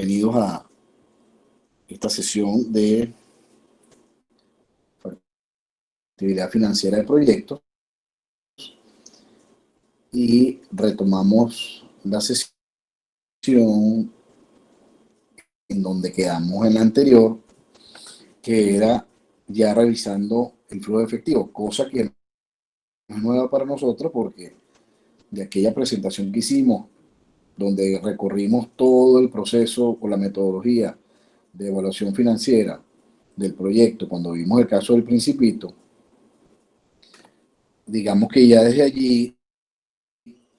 bienvenidos a esta sesión de actividad financiera de proyectos y retomamos la sesión en donde quedamos en la anterior, que era ya revisando el flujo de efectivo, cosa que no es nueva para nosotros porque de aquella presentación que hicimos, donde recorrimos todo el proceso o la metodología de evaluación financiera del proyecto, cuando vimos el caso del Principito, digamos que ya desde allí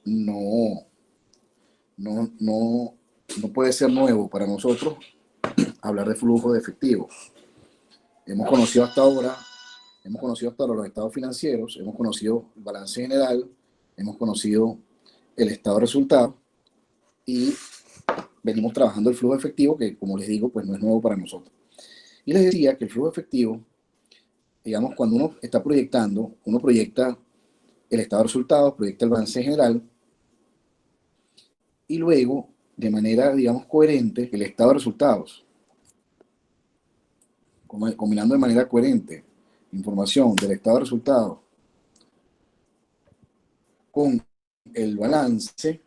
no, no, no, no puede ser nuevo para nosotros hablar de flujo de efectivo. Hemos conocido hasta ahora los estados financieros, hemos conocido el balance general, hemos conocido el estado de resultados y venimos trabajando el flujo efectivo, que como les digo, pues no es nuevo para nosotros. Y les decía que el flujo efectivo, digamos, cuando uno está proyectando, uno proyecta el estado de resultados, proyecta el balance general y luego, de manera, digamos, coherente, el estado de resultados, combinando de manera coherente información del estado de resultados con el balance,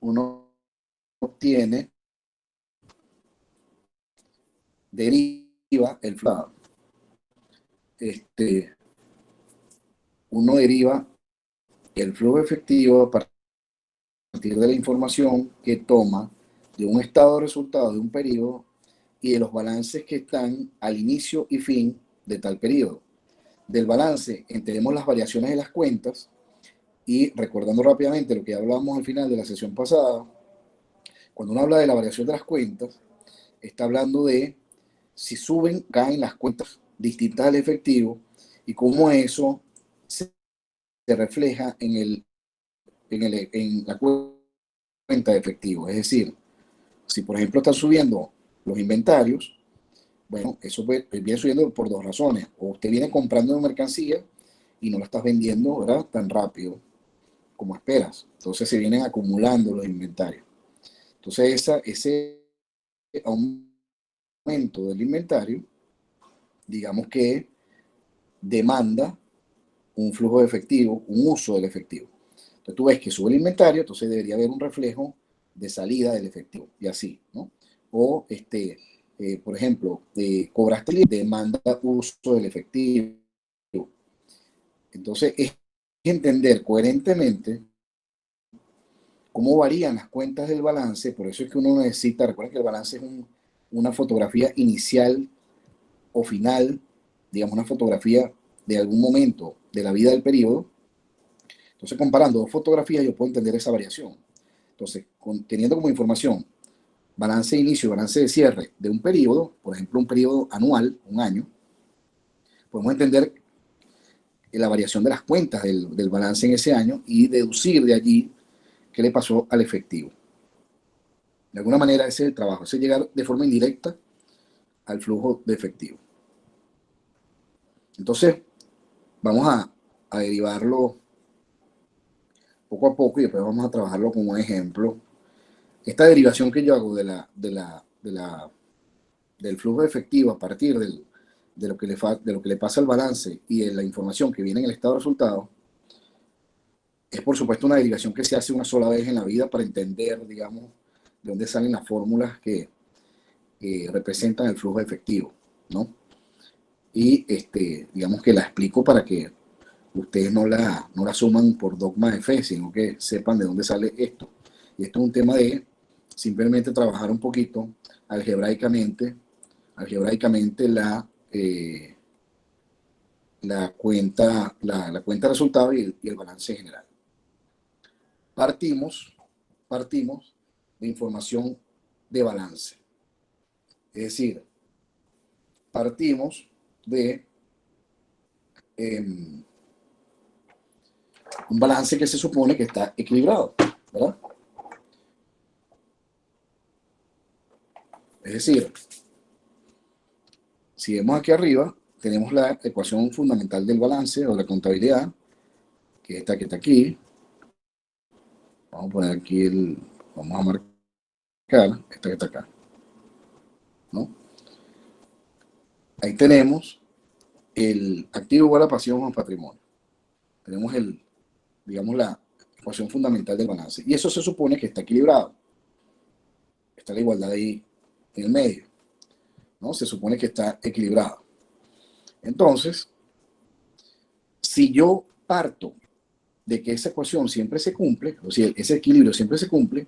uno obtiene, deriva el flujo. Uno deriva el flujo efectivo a partir de la información que toma de un estado de resultados de un periodo y de los balances que están al inicio y fin de tal periodo. Del balance entendemos las variaciones de las cuentas y recordando rápidamente lo que hablamos al final de la sesión pasada, cuando uno habla de la variación de las cuentas, está hablando de si suben, caen las cuentas distintas al efectivo y cómo eso se refleja en la cuenta de efectivo. Es decir, si por ejemplo están subiendo los inventarios, bueno, eso viene subiendo por dos razones. O usted viene comprando una mercancía y no la estás vendiendo, ¿verdad?, tan rápido como esperas. Entonces se vienen acumulando los inventarios. Entonces ese aumento del inventario, digamos que demanda un flujo de efectivo, un uso del efectivo. Entonces tú ves que sube el inventario, entonces debería haber un reflejo de salida del efectivo y así, ¿no? O, por ejemplo, cobraste demanda uso del efectivo. Entonces es entender coherentemente cómo varían las cuentas del balance. Por eso es que uno necesita, recuerden que el balance es una fotografía inicial o final, digamos una fotografía de algún momento de la vida del periodo. Entonces, comparando dos fotografías, yo puedo entender esa variación. Entonces, teniendo como información balance de inicio y balance de cierre de un periodo, por ejemplo, un periodo anual, un año, podemos entender la variación de las cuentas del balance en ese año y deducir de allí qué le pasó al efectivo. De alguna manera, ese es el trabajo, ese es llegar de forma indirecta al flujo de efectivo. Entonces, vamos a derivarlo poco a poco y después vamos a trabajarlo como un ejemplo. Esta derivación que yo hago del flujo de efectivo a partir de lo que le pasa al balance y de la información que viene en el estado de resultados, es por supuesto una derivación que se hace una sola vez en la vida para entender, digamos, de dónde salen las fórmulas que representan el flujo efectivo, ¿no? Y digamos que la explico para que ustedes no la suman por dogma de fe, sino que sepan de dónde sale esto. Y esto es un tema de simplemente trabajar un poquito algebraicamente la cuenta de resultados y el balance general. Partimos de información de balance. Es decir, partimos de un balance que se supone que está equilibrado, ¿verdad? Es decir, si vemos aquí arriba, tenemos la ecuación fundamental del balance o la contabilidad, que es esta que está aquí. Vamos a poner aquí vamos a marcar esta que está acá, ¿no? Ahí tenemos el activo igual a pasivo más patrimonio. Tenemos digamos, la ecuación fundamental del balance. Y eso se supone que está equilibrado. Está la igualdad ahí en el medio, ¿no? Se supone que está equilibrado. Entonces, si yo parto de que esa ecuación siempre se cumple, o sea, ese equilibrio siempre se cumple,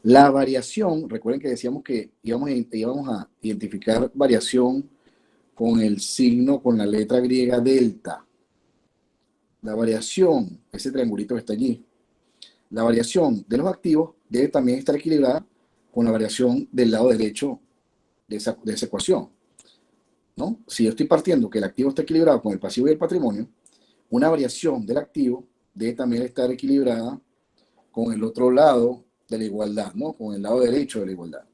la variación, recuerden que decíamos que íbamos a identificar variación con el signo, con la letra griega delta. La variación, ese triangulito que está allí, la variación de los activos debe también estar equilibrada con la variación del lado derecho de esa ecuación, ¿no? Si yo estoy partiendo que el activo está equilibrado con el pasivo y el patrimonio, una variación del activo debe también estar equilibrada con el otro lado de la igualdad, ¿no? Con el lado derecho de la igualdad.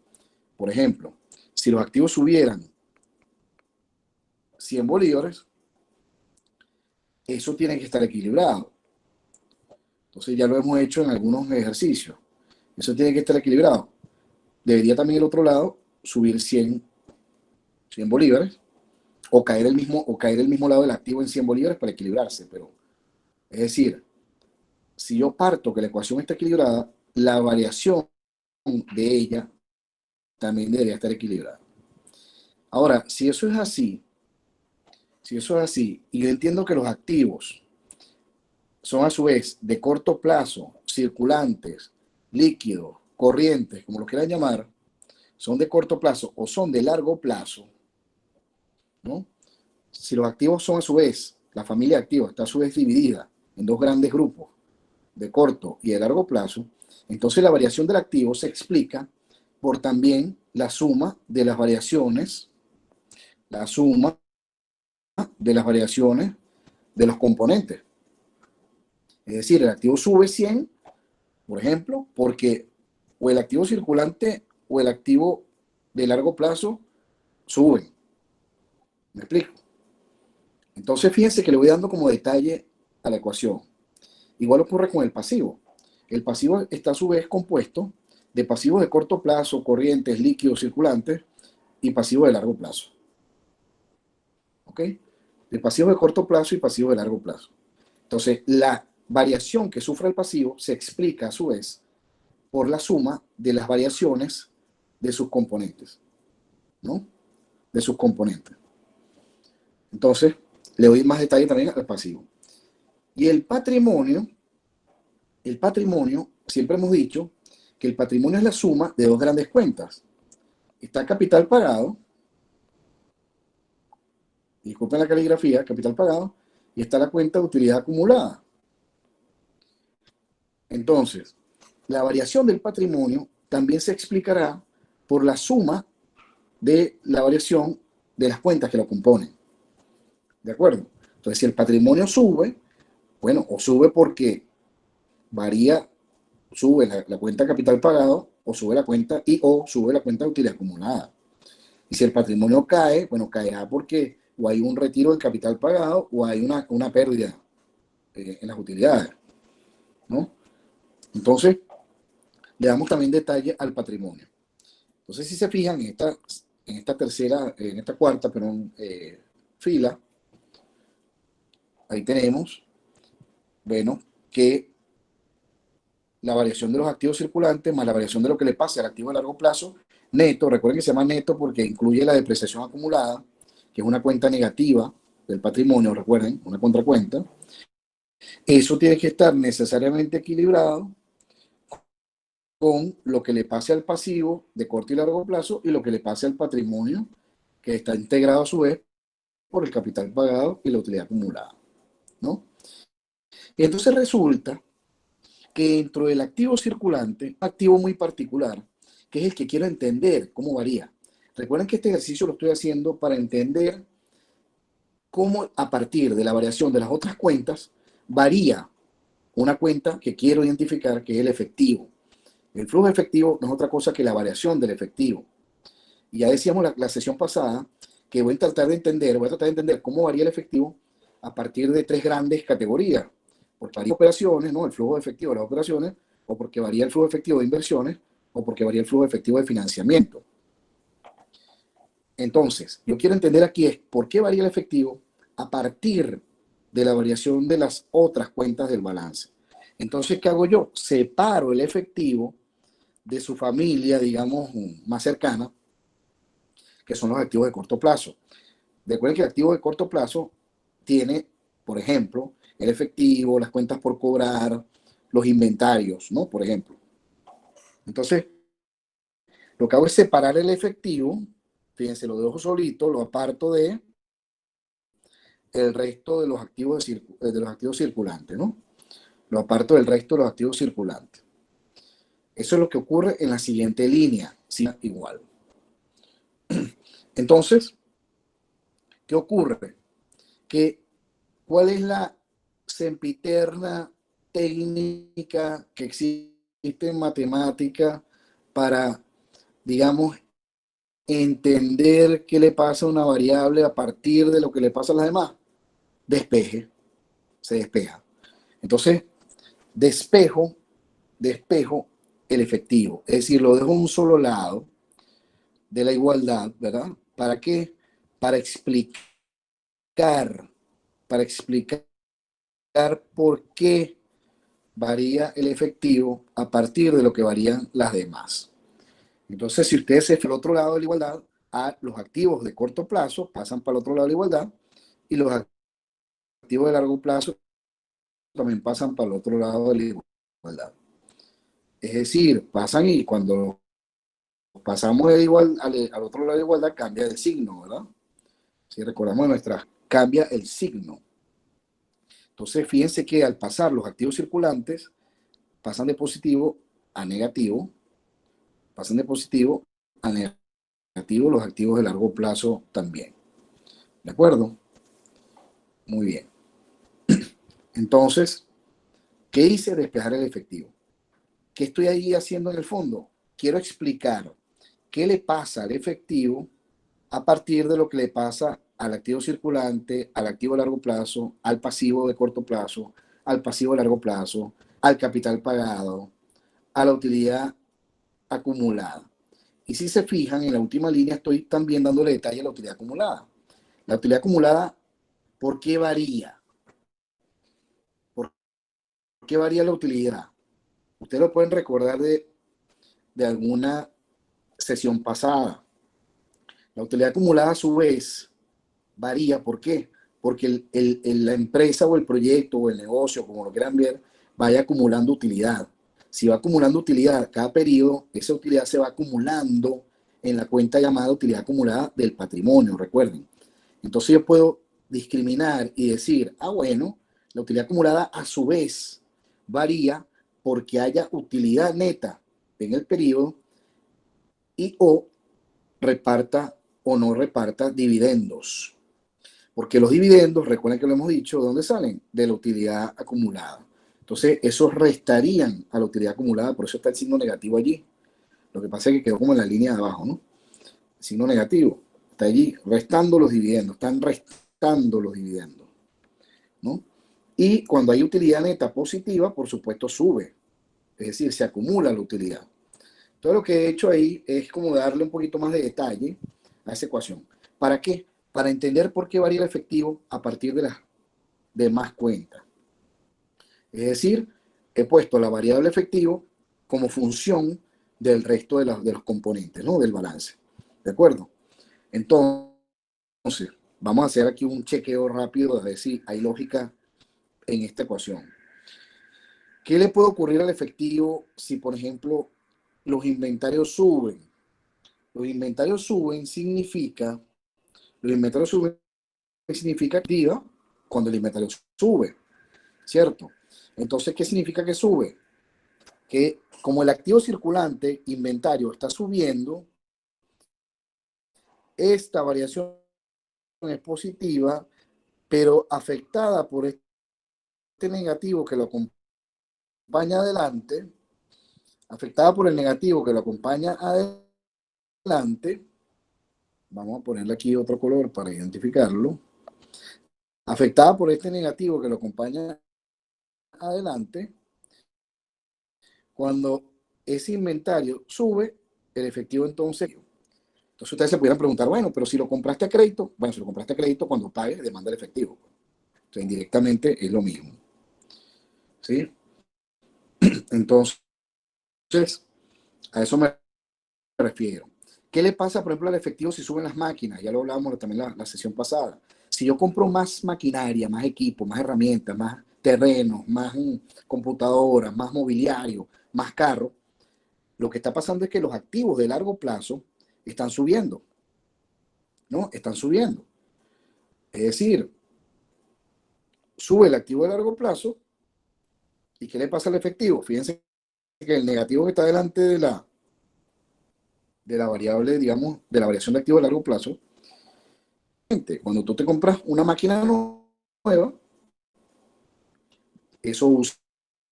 Por ejemplo, si los activos subieran 100 bolívares, eso tiene que estar equilibrado. Entonces ya lo hemos hecho en algunos ejercicios. Eso tiene que estar equilibrado. Debería también el otro lado subir 100 bolívares o caer el mismo lado del activo en 100 bolívares para equilibrarse. Pero, es decir, si yo parto que la ecuación está equilibrada, la variación de ella también debería estar equilibrada. Ahora, si eso es así, y yo entiendo que los activos son a su vez de corto plazo, circulantes, líquidos, corrientes, como lo quieran llamar, son de corto plazo o son de largo plazo, ¿no? Si los activos son a su vez, la familia de activos está a su vez dividida en dos grandes grupos, de corto y de largo plazo, entonces la variación del activo se explica por también la suma de las variaciones, de los componentes. Es decir, el activo sube 100, por ejemplo, porque o el activo circulante o el activo de largo plazo suben. ¿Me explico? Entonces, fíjense que le voy dando como detalle a la ecuación. Igual ocurre con el pasivo. El pasivo está a su vez compuesto de pasivos de corto plazo, corrientes, líquidos, circulantes, y pasivos de largo plazo. ¿Ok? De pasivos de corto plazo y pasivos de largo plazo. Entonces, la variación que sufre el pasivo se explica a su vez por la suma de las variaciones de sus componentes, ¿no? De sus componentes. Entonces, le doy más detalle también al pasivo. Y el patrimonio, siempre hemos dicho que el patrimonio es la suma de dos grandes cuentas. Está capital pagado, disculpen la caligrafía, capital pagado, y está la cuenta de utilidad acumulada. Entonces, la variación del patrimonio también se explicará por la suma de la variación de las cuentas que lo componen. ¿De acuerdo? Entonces, si el patrimonio sube, bueno, o sube porque varía, sube la cuenta capital pagado, o sube la cuenta o sube la cuenta de utilidad acumulada. Y si el patrimonio cae, bueno, caerá porque o hay un retiro del capital pagado o hay una pérdida en las utilidades, ¿no? Entonces, le damos también detalle al patrimonio. Entonces, si se fijan en esta cuarta, fila, ahí tenemos, bueno, que la variación de los activos circulantes más la variación de lo que le pase al activo a largo plazo, neto, recuerden que se llama neto porque incluye la depreciación acumulada, que es una cuenta negativa del patrimonio, recuerden, una contracuenta. Eso tiene que estar necesariamente equilibrado con lo que le pase al pasivo de corto y largo plazo y lo que le pase al patrimonio, que está integrado a su vez por el capital pagado y la utilidad acumulada, ¿no? Y entonces resulta que dentro del activo circulante, un activo muy particular, que es el que quiero entender cómo varía. Recuerden que este ejercicio lo estoy haciendo para entender cómo a partir de la variación de las otras cuentas varía una cuenta que quiero identificar, que es el efectivo. El flujo efectivo no es otra cosa que la variación del efectivo. Y ya decíamos la sesión pasada que voy a tratar de entender cómo varía el efectivo a partir de tres grandes categorías. Porque varía operaciones, ¿no? El flujo efectivo de las operaciones, o porque varía el flujo efectivo de inversiones, o porque varía el flujo efectivo de financiamiento. Entonces, yo quiero entender aquí es por qué varía el efectivo a partir de la variación de las otras cuentas del balance. Entonces, ¿qué hago yo? Separo el efectivo de su familia, digamos, más cercana, que son los activos de corto plazo. Recuerden que el activo de corto plazo tiene, por ejemplo, el efectivo, las cuentas por cobrar, los inventarios, ¿no? Por ejemplo. Entonces, lo que hago es separar el efectivo, fíjense, lo dejo solito, lo aparto de el resto de los activos circulantes, ¿no? Lo aparto del resto de los activos circulantes. Eso es lo que ocurre en la siguiente línea, igual. Entonces, ¿qué ocurre? ¿Cuál es la sempiterna técnica que existe en matemática para, digamos, entender qué le pasa a una variable a partir de lo que le pasa a las demás? Despeje, se despeja. Entonces, despejo el efectivo. Es decir, lo dejo a un solo lado de la igualdad, ¿verdad? ¿Para qué? Para explicar, para explicar por qué varía el efectivo a partir de lo que varían las demás. Entonces, si ustedes se van al otro lado de la igualdad, los activos de corto plazo pasan para el otro lado de la igualdad y los activos de largo plazo también pasan para el otro lado de la igualdad. Es decir, pasan y cuando pasamos al otro lado de la igualdad cambia el signo, ¿verdad? Si recordamos cambia el signo. Entonces, fíjense que al pasar los activos circulantes, pasan de positivo a negativo, pasan de positivo a negativo los activos de largo plazo también. ¿De acuerdo? Muy bien. Entonces, ¿qué hice? Despejar el efectivo. ¿Qué estoy ahí haciendo en el fondo? Quiero explicar qué le pasa al efectivo a partir de lo que le pasa al activo circulante, al activo de largo plazo, al pasivo de corto plazo, al pasivo de largo plazo, al capital pagado, a la utilidad acumulada. Y si se fijan, en la última línea estoy también dándole detalle a la utilidad acumulada. La utilidad acumulada, ¿por qué varía? ¿Por qué varía la utilidad? Ustedes lo pueden recordar de alguna sesión pasada. La utilidad acumulada a su vez varía. ¿Por qué? Porque la empresa o el proyecto o el negocio, como lo quieran ver, vaya acumulando utilidad. Si va acumulando utilidad cada periodo, esa utilidad se va acumulando en la cuenta llamada utilidad acumulada del patrimonio, recuerden. Entonces yo puedo discriminar y decir, bueno, la utilidad acumulada a su vez varía porque haya utilidad neta en el periodo y o reparta o no reparta dividendos. Porque los dividendos, recuerden que lo hemos dicho, ¿de dónde salen? De la utilidad acumulada. Entonces, esos restarían a la utilidad acumulada, por eso está el signo negativo allí. Lo que pasa es que quedó como en la línea de abajo, ¿no? El signo negativo está allí, restando los dividendos, están restando los dividendos, ¿no? Y cuando hay utilidad neta positiva, por supuesto sube, es decir, se acumula la utilidad. Todo lo que he hecho ahí es como darle un poquito más de detalle a esa ecuación. ¿Para qué? Para entender por qué varía el efectivo a partir de las demás cuentas. Es decir, he puesto la variable efectivo como función del resto de los componentes, ¿no? Del balance. ¿De acuerdo? Entonces, vamos a hacer aquí un chequeo rápido a ver si hay lógica en esta ecuación. ¿Qué le puede ocurrir al efectivo si, por ejemplo, los inventarios suben? Los inventarios suben significa activa cuando el inventario sube, ¿cierto? Entonces, ¿qué significa que sube? Que como el activo circulante, inventario, está subiendo, esta variación es positiva, pero afectada por este negativo que lo acompaña adelante, afectada por el negativo que lo acompaña adelante, vamos a ponerle aquí otro color para identificarlo, afectada por este negativo que lo acompaña adelante, cuando ese inventario sube, el efectivo entonces. Entonces ustedes se pudieran preguntar, bueno, pero si lo compraste a crédito, bueno, si lo compraste a crédito, cuando pagues, demanda el efectivo. Entonces, indirectamente es lo mismo. ¿Sí? Entonces, a eso me refiero. ¿Qué le pasa, por ejemplo, al efectivo si suben las máquinas? Ya lo hablábamos también la sesión pasada. Si yo compro más maquinaria, más equipo, más herramientas, más terrenos, más computadoras, más mobiliario, más carro, lo que está pasando es que los activos de largo plazo están subiendo, ¿no? Están subiendo. Es decir, sube el activo de largo plazo y ¿qué le pasa al efectivo? Fíjense que el negativo que está delante de la variable, digamos, de la variación de activo de largo plazo, cuando tú te compras una máquina nueva, eso usa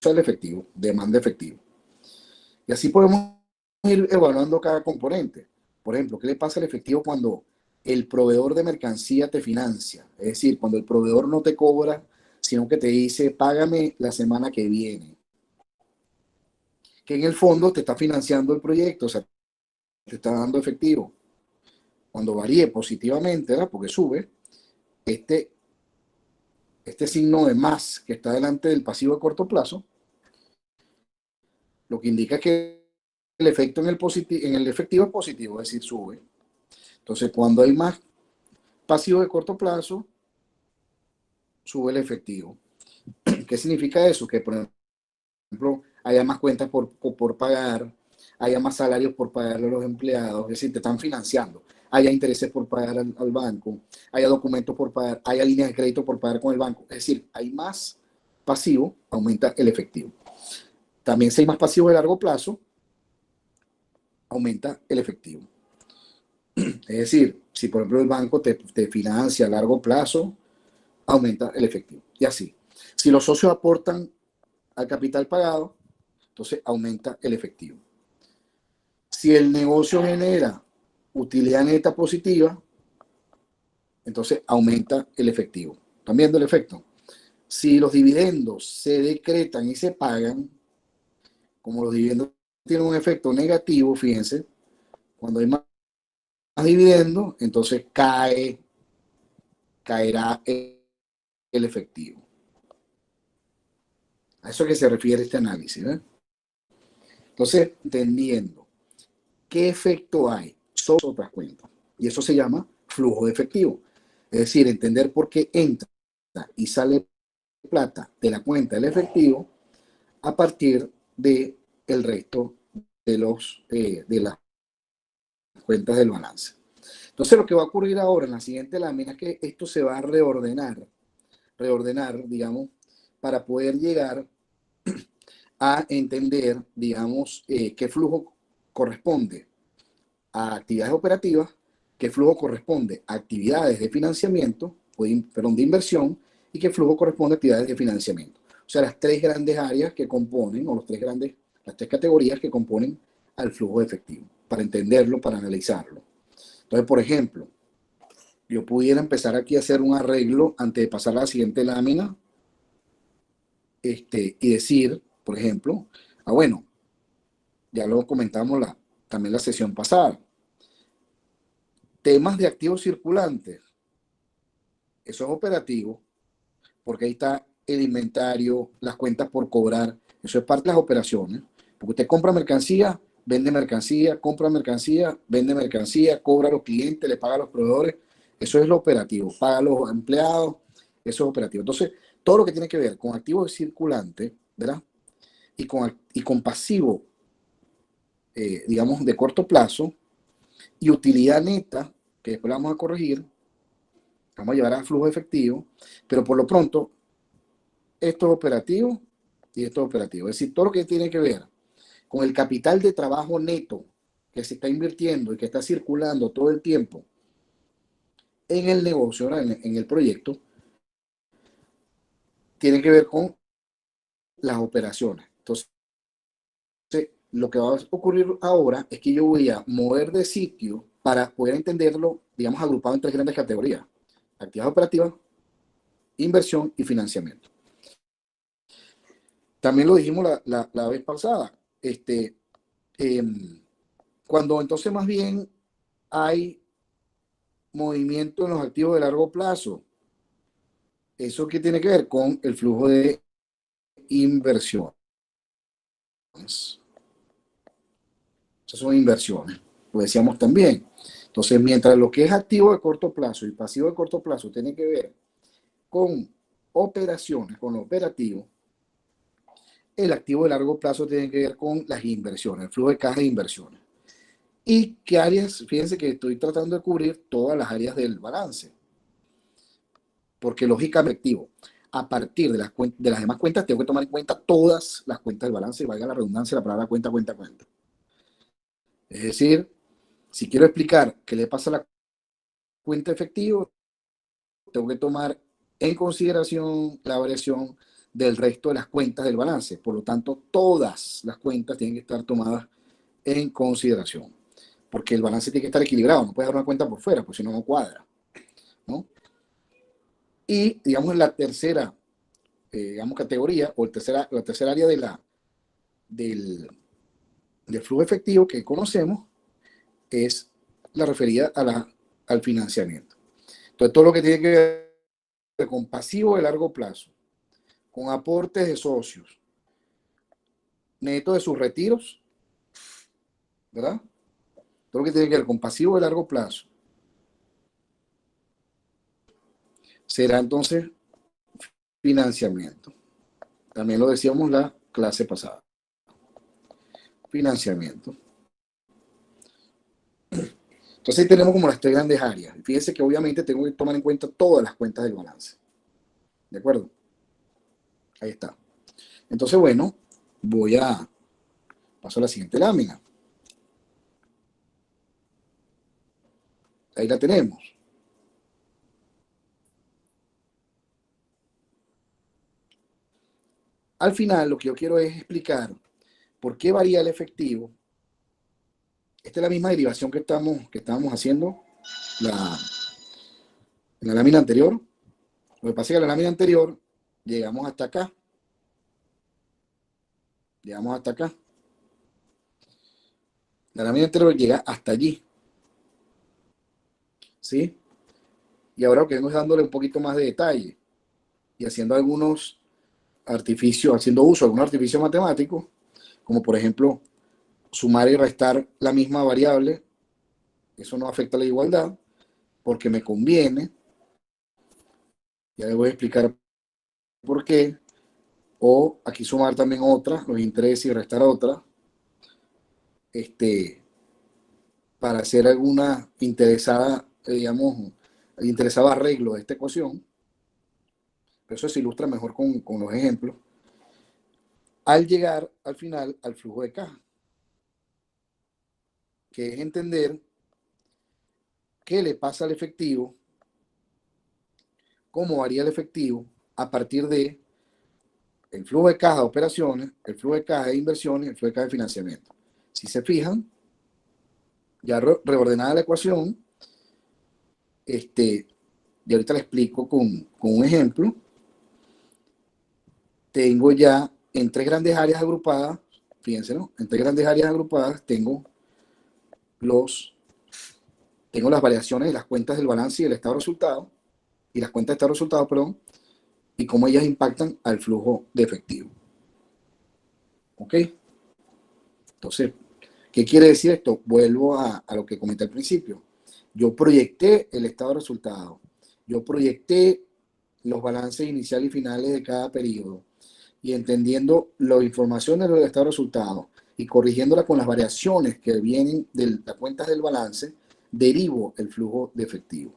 el efectivo, demanda efectivo. Y así podemos ir evaluando cada componente. Por ejemplo, ¿qué le pasa al efectivo cuando el proveedor de mercancía te financia? Es decir, cuando el proveedor no te cobra, sino que te dice, págame la semana que viene. Que en el fondo te está financiando el proyecto, o sea, te está dando efectivo. Cuando varíe positivamente, ¿verdad? Porque sube, este, este signo de más que está delante del pasivo de corto plazo, lo que indica que el efecto en el efectivo es positivo, es decir, sube. Entonces, cuando hay más pasivo de corto plazo, sube el efectivo. ¿Qué significa eso? Que, por ejemplo, haya más cuentas por pagar, haya más salarios por pagarle a los empleados, es decir, te están financiando, haya intereses por pagar al banco, haya documentos por pagar, haya líneas de crédito por pagar con el banco. Es decir, hay más pasivo, aumenta el efectivo. También si hay más pasivo de largo plazo, aumenta el efectivo. Es decir, si por ejemplo el banco te financia a largo plazo, aumenta el efectivo. Y así. Si los socios aportan al capital pagado, entonces aumenta el efectivo. Si el negocio genera utilidad neta positiva, entonces aumenta el efectivo. ¿Están viendo el efecto? Si los dividendos se decretan y se pagan, como los dividendos tienen un efecto negativo, fíjense, cuando hay más dividendos, entonces caerá el efectivo. A eso es que se refiere este análisis. ¿Eh? Entonces, entendiendo qué efecto hay sobre otras cuentas. Y eso se llama flujo de efectivo. Es decir, entender por qué entra y sale plata de la cuenta del efectivo a partir del resto de las cuentas del balance. Entonces, lo que va a ocurrir ahora en la siguiente lámina es que esto se va a reordenar, digamos, para poder llegar a entender, digamos, qué flujo corresponde a actividades operativas, qué flujo corresponde a actividades de financiamiento, perdón, de inversión, y qué flujo corresponde a actividades de financiamiento. O sea, las tres grandes áreas que componen, o las tres categorías que componen al flujo de efectivo, para entenderlo, para analizarlo. Entonces, por ejemplo, yo pudiera empezar aquí a hacer un arreglo antes de pasar a la siguiente lámina, y decir, por ejemplo, bueno, ya lo comentamos también la sesión pasada, temas de activos circulantes, eso es operativo, porque ahí está el inventario, las cuentas por cobrar, eso es parte de las operaciones, porque usted compra mercancía, vende mercancía, compra mercancía, vende mercancía, cobra a los clientes, le paga a los proveedores, eso es lo operativo, paga a los empleados, eso es operativo. Entonces, todo lo que tiene que ver con activos circulantes, ¿verdad? Y con pasivo, digamos, de corto plazo, y utilidad neta, que después la vamos a corregir, vamos a llevar a flujo efectivo, pero por lo pronto, esto es operativo y esto es operativo. Es decir, todo lo que tiene que ver con el capital de trabajo neto que se está invirtiendo y que está circulando todo el tiempo en el negocio, en el proyecto, tiene que ver con las operaciones. Entonces, lo que va a ocurrir ahora es que yo voy a mover de sitio para poder entenderlo, digamos, agrupado en tres grandes categorías: actividades operativas, inversión y financiamiento. También lo dijimos la vez pasada. Cuando entonces más bien hay movimiento en los activos de largo plazo, ¿eso qué tiene que ver? Con el flujo de inversiones. Esas son inversiones, lo decíamos también. Entonces, mientras lo que es activo de corto plazo y pasivo de corto plazo tiene que ver con operaciones, con lo operativo, el activo de largo plazo tiene que ver con las inversiones, el flujo de caja de inversiones. ¿Y qué áreas? Fíjense que estoy tratando de cubrir todas las áreas del balance, porque lógicamente activo. A partir de las demás cuentas, tengo que tomar en cuenta todas las cuentas del balance, y valga la redundancia, la palabra cuenta, cuenta, cuenta. Es decir, si quiero explicar qué le pasa a la cuenta efectivo, tengo que tomar en consideración la variación del resto de las cuentas del balance. Por lo tanto, todas las cuentas tienen que estar tomadas en consideración, porque el balance tiene que estar equilibrado, no puede dar una cuenta por fuera, pues si no, no cuadra, ¿no? Y, digamos, la tercera, digamos, categoría, o la tercera área del, del flujo efectivo que conocemos, es la referida al financiamiento. Entonces, todo lo que tiene que ver con pasivo de largo plazo, con aportes de socios, neto de sus retiros, ¿verdad? Todo lo que tiene que ver con pasivo de largo plazo será entonces financiamiento. También lo decíamos la clase pasada. Financiamiento. Entonces ahí tenemos como las tres grandes áreas. Fíjense que obviamente tengo que tomar en cuenta todas las cuentas del balance. ¿De acuerdo? Ahí está. Entonces, bueno, paso a la siguiente lámina. Ahí la tenemos. Al final, lo que yo quiero es explicar por qué varía el efectivo. Esta es la misma derivación que estábamos haciendo en la lámina anterior. Lo que pasa es que en la lámina anterior llegamos hasta acá. Llegamos hasta acá. La lámina anterior llega hasta allí. ¿Sí? Y ahora lo que vengo es dándole un poquito más de detalle y haciendo algunos artificios, haciendo uso de algunos artificios matemáticos, como por ejemplo sumar y restar la misma variable. Eso no afecta a la igualdad porque me conviene. Ya les voy a explicar por qué. O aquí sumar también otra, los intereses y restar otra, para hacer alguna interesada, digamos, interesado arreglo de esta ecuación. Pero eso se ilustra mejor con los ejemplos. Al llegar al final al flujo de caja, que es entender qué le pasa al efectivo, cómo varía el efectivo a partir de el flujo de caja de operaciones, el flujo de caja de inversiones, el flujo de caja de financiamiento. Si se fijan, ya reordenada la ecuación, y ahorita le explico con un ejemplo, tengo ya en tres grandes áreas agrupadas, fíjense, ¿no? En tres grandes áreas agrupadas tengo las variaciones de las cuentas del balance y del estado de resultados, y las cuentas de estado de resultados, perdón, y cómo ellas impactan al flujo de efectivo. ¿Ok? Entonces, ¿qué quiere decir esto? Vuelvo a lo que comenté al principio. Yo proyecté el estado de resultados. Yo proyecté los balances iniciales y finales de cada periodo. Y entendiendo la información del estado de resultados y corrigiéndola con las variaciones que vienen de las cuentas del balance, derivo el flujo de efectivo.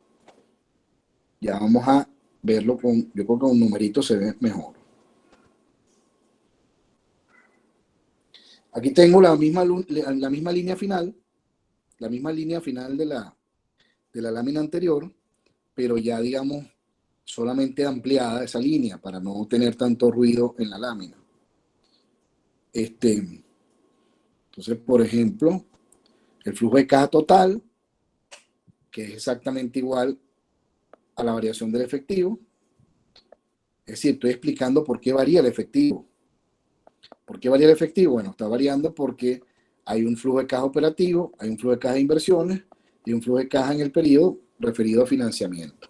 Ya vamos a verlo yo creo que con un numerito se ve mejor. Aquí tengo la misma línea final, de la lámina anterior, pero ya digamos solamente ampliada esa línea para no tener tanto ruido en la lámina. Entonces, por ejemplo, el flujo de caja total, que es exactamente igual a la variación del efectivo. Es decir, estoy explicando por qué varía el efectivo. ¿Por qué varía el efectivo? Bueno, está variando porque hay un flujo de caja operativo, hay un flujo de caja de inversiones y un flujo de caja en el periodo referido a financiamiento.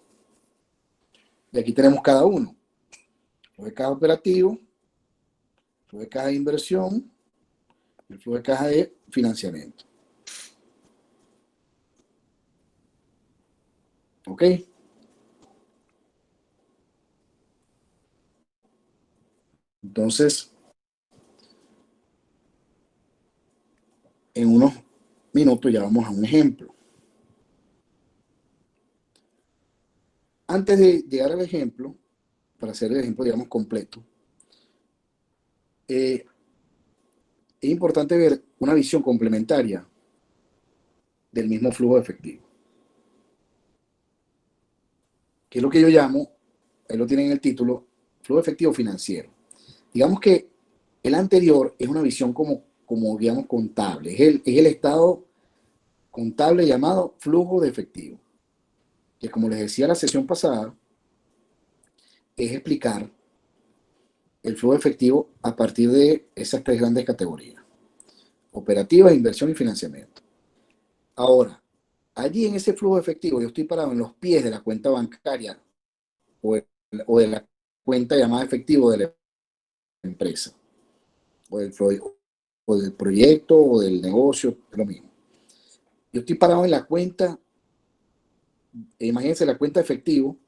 Y aquí tenemos cada uno. Flujo de caja operativo, flujo de caja de inversión, el flujo de caja de financiamiento. ¿Ok? Entonces, en unos minutos ya vamos a un ejemplo. Antes de llegar al ejemplo, para hacer el ejemplo, digamos, completo, es importante ver una visión complementaria del mismo flujo de efectivo, que es lo que yo llamo, ahí lo tienen en el título, flujo efectivo financiero. Digamos que el anterior es una visión como digamos, contable, es el estado contable llamado flujo de efectivo, que como les decía la sesión pasada, es explicar el flujo de efectivo a partir de esas tres grandes categorías: operativa, inversión y financiamiento. Ahora, allí en ese flujo de efectivo yo estoy parado en los pies de la cuenta bancaria o de la cuenta llamada efectivo de la empresa, o del proyecto, o del negocio, es lo mismo. Yo estoy parado en la cuenta, imagínense la cuenta efectivo,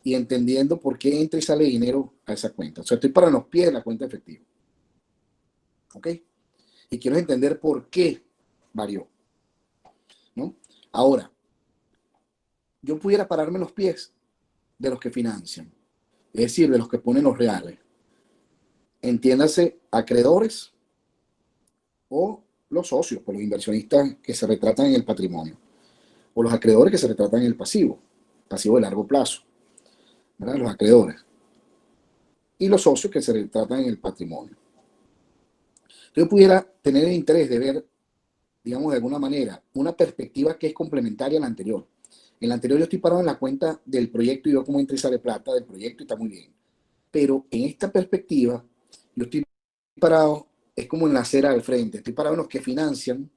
y entendiendo por qué entra y sale dinero a esa cuenta. O sea, estoy parado en los pies de la cuenta efectivo. ¿Ok? Y quiero entender por qué varió, ¿no? Ahora, yo pudiera pararme en los pies de los que financian, es decir, de los que ponen los reales. Entiéndase, acreedores o los socios, por los inversionistas que se retratan en el patrimonio, o los acreedores que se retratan en el pasivo de largo plazo, ¿verdad? Los acreedores. Y los socios que se retratan en el patrimonio. Yo pudiera tener el interés de ver, digamos, de alguna manera, una perspectiva que es complementaria a la anterior. En la anterior yo estoy parado en la cuenta del proyecto y veo cómo entra y sale plata del proyecto y está muy bien. Pero en esta perspectiva, yo estoy parado, es como en la acera al frente, estoy parado en los que financian,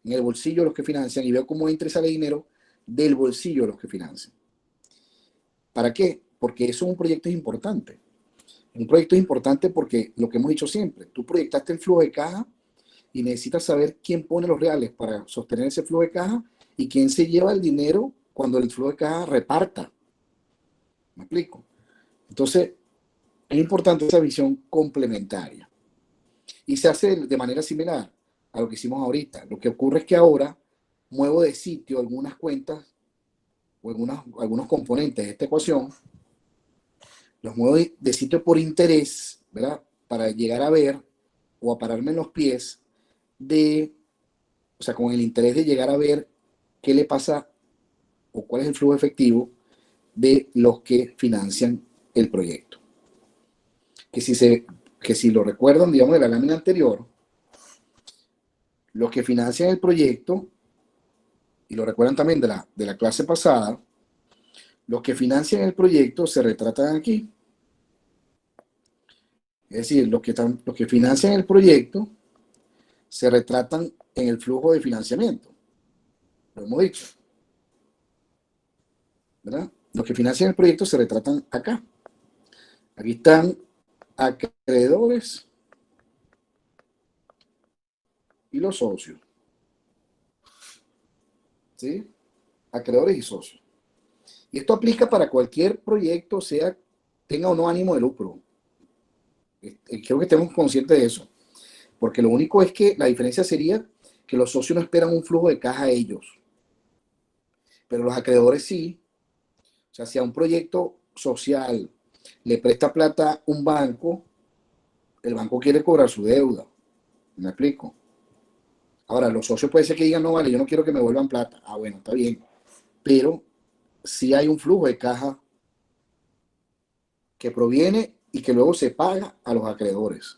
en el bolsillo de los que financian, y veo cómo entra y sale dinero del bolsillo de los que financian. ¿Para qué? Porque eso es un proyecto importante. Un proyecto es importante porque lo que hemos dicho siempre, tú proyectaste el flujo de caja y necesitas saber quién pone los reales para sostener ese flujo de caja y quién se lleva el dinero cuando el flujo de caja reparta. ¿Me explico? Entonces, es importante esa visión complementaria. Y se hace de manera similar a lo que hicimos ahorita. Lo que ocurre es que ahora muevo de sitio algunas cuentas o algunos componentes de esta ecuación, los muevo de sitio por interés, ¿verdad? Para llegar a ver o a pararme en los pies o sea, con el interés de llegar a ver qué le pasa o cuál es el flujo efectivo de los que financian el proyecto. Que si lo recuerdan, digamos, de la lámina anterior, los que financian el proyecto, y lo recuerdan también de la clase pasada, los que financian el proyecto se retratan aquí. Es decir, los que financian el proyecto se retratan en el flujo de financiamiento. Lo hemos dicho, ¿verdad? Los que financian el proyecto se retratan acá. Aquí están acreedores y los socios. ¿Sí? Acreedores y socios. Y esto aplica para cualquier proyecto, sea tenga o no ánimo de lucro. Creo que estemos conscientes de eso. Porque lo único es que la diferencia sería que los socios no esperan un flujo de caja a ellos. Pero los acreedores sí. O sea, si a un proyecto social le presta plata un banco, el banco quiere cobrar su deuda. ¿Me explico? Ahora, los socios puede ser que digan, no, vale, yo no quiero que me vuelvan plata. Ah, bueno, está bien. Pero sí hay un flujo de caja que proviene y que luego se paga a los acreedores.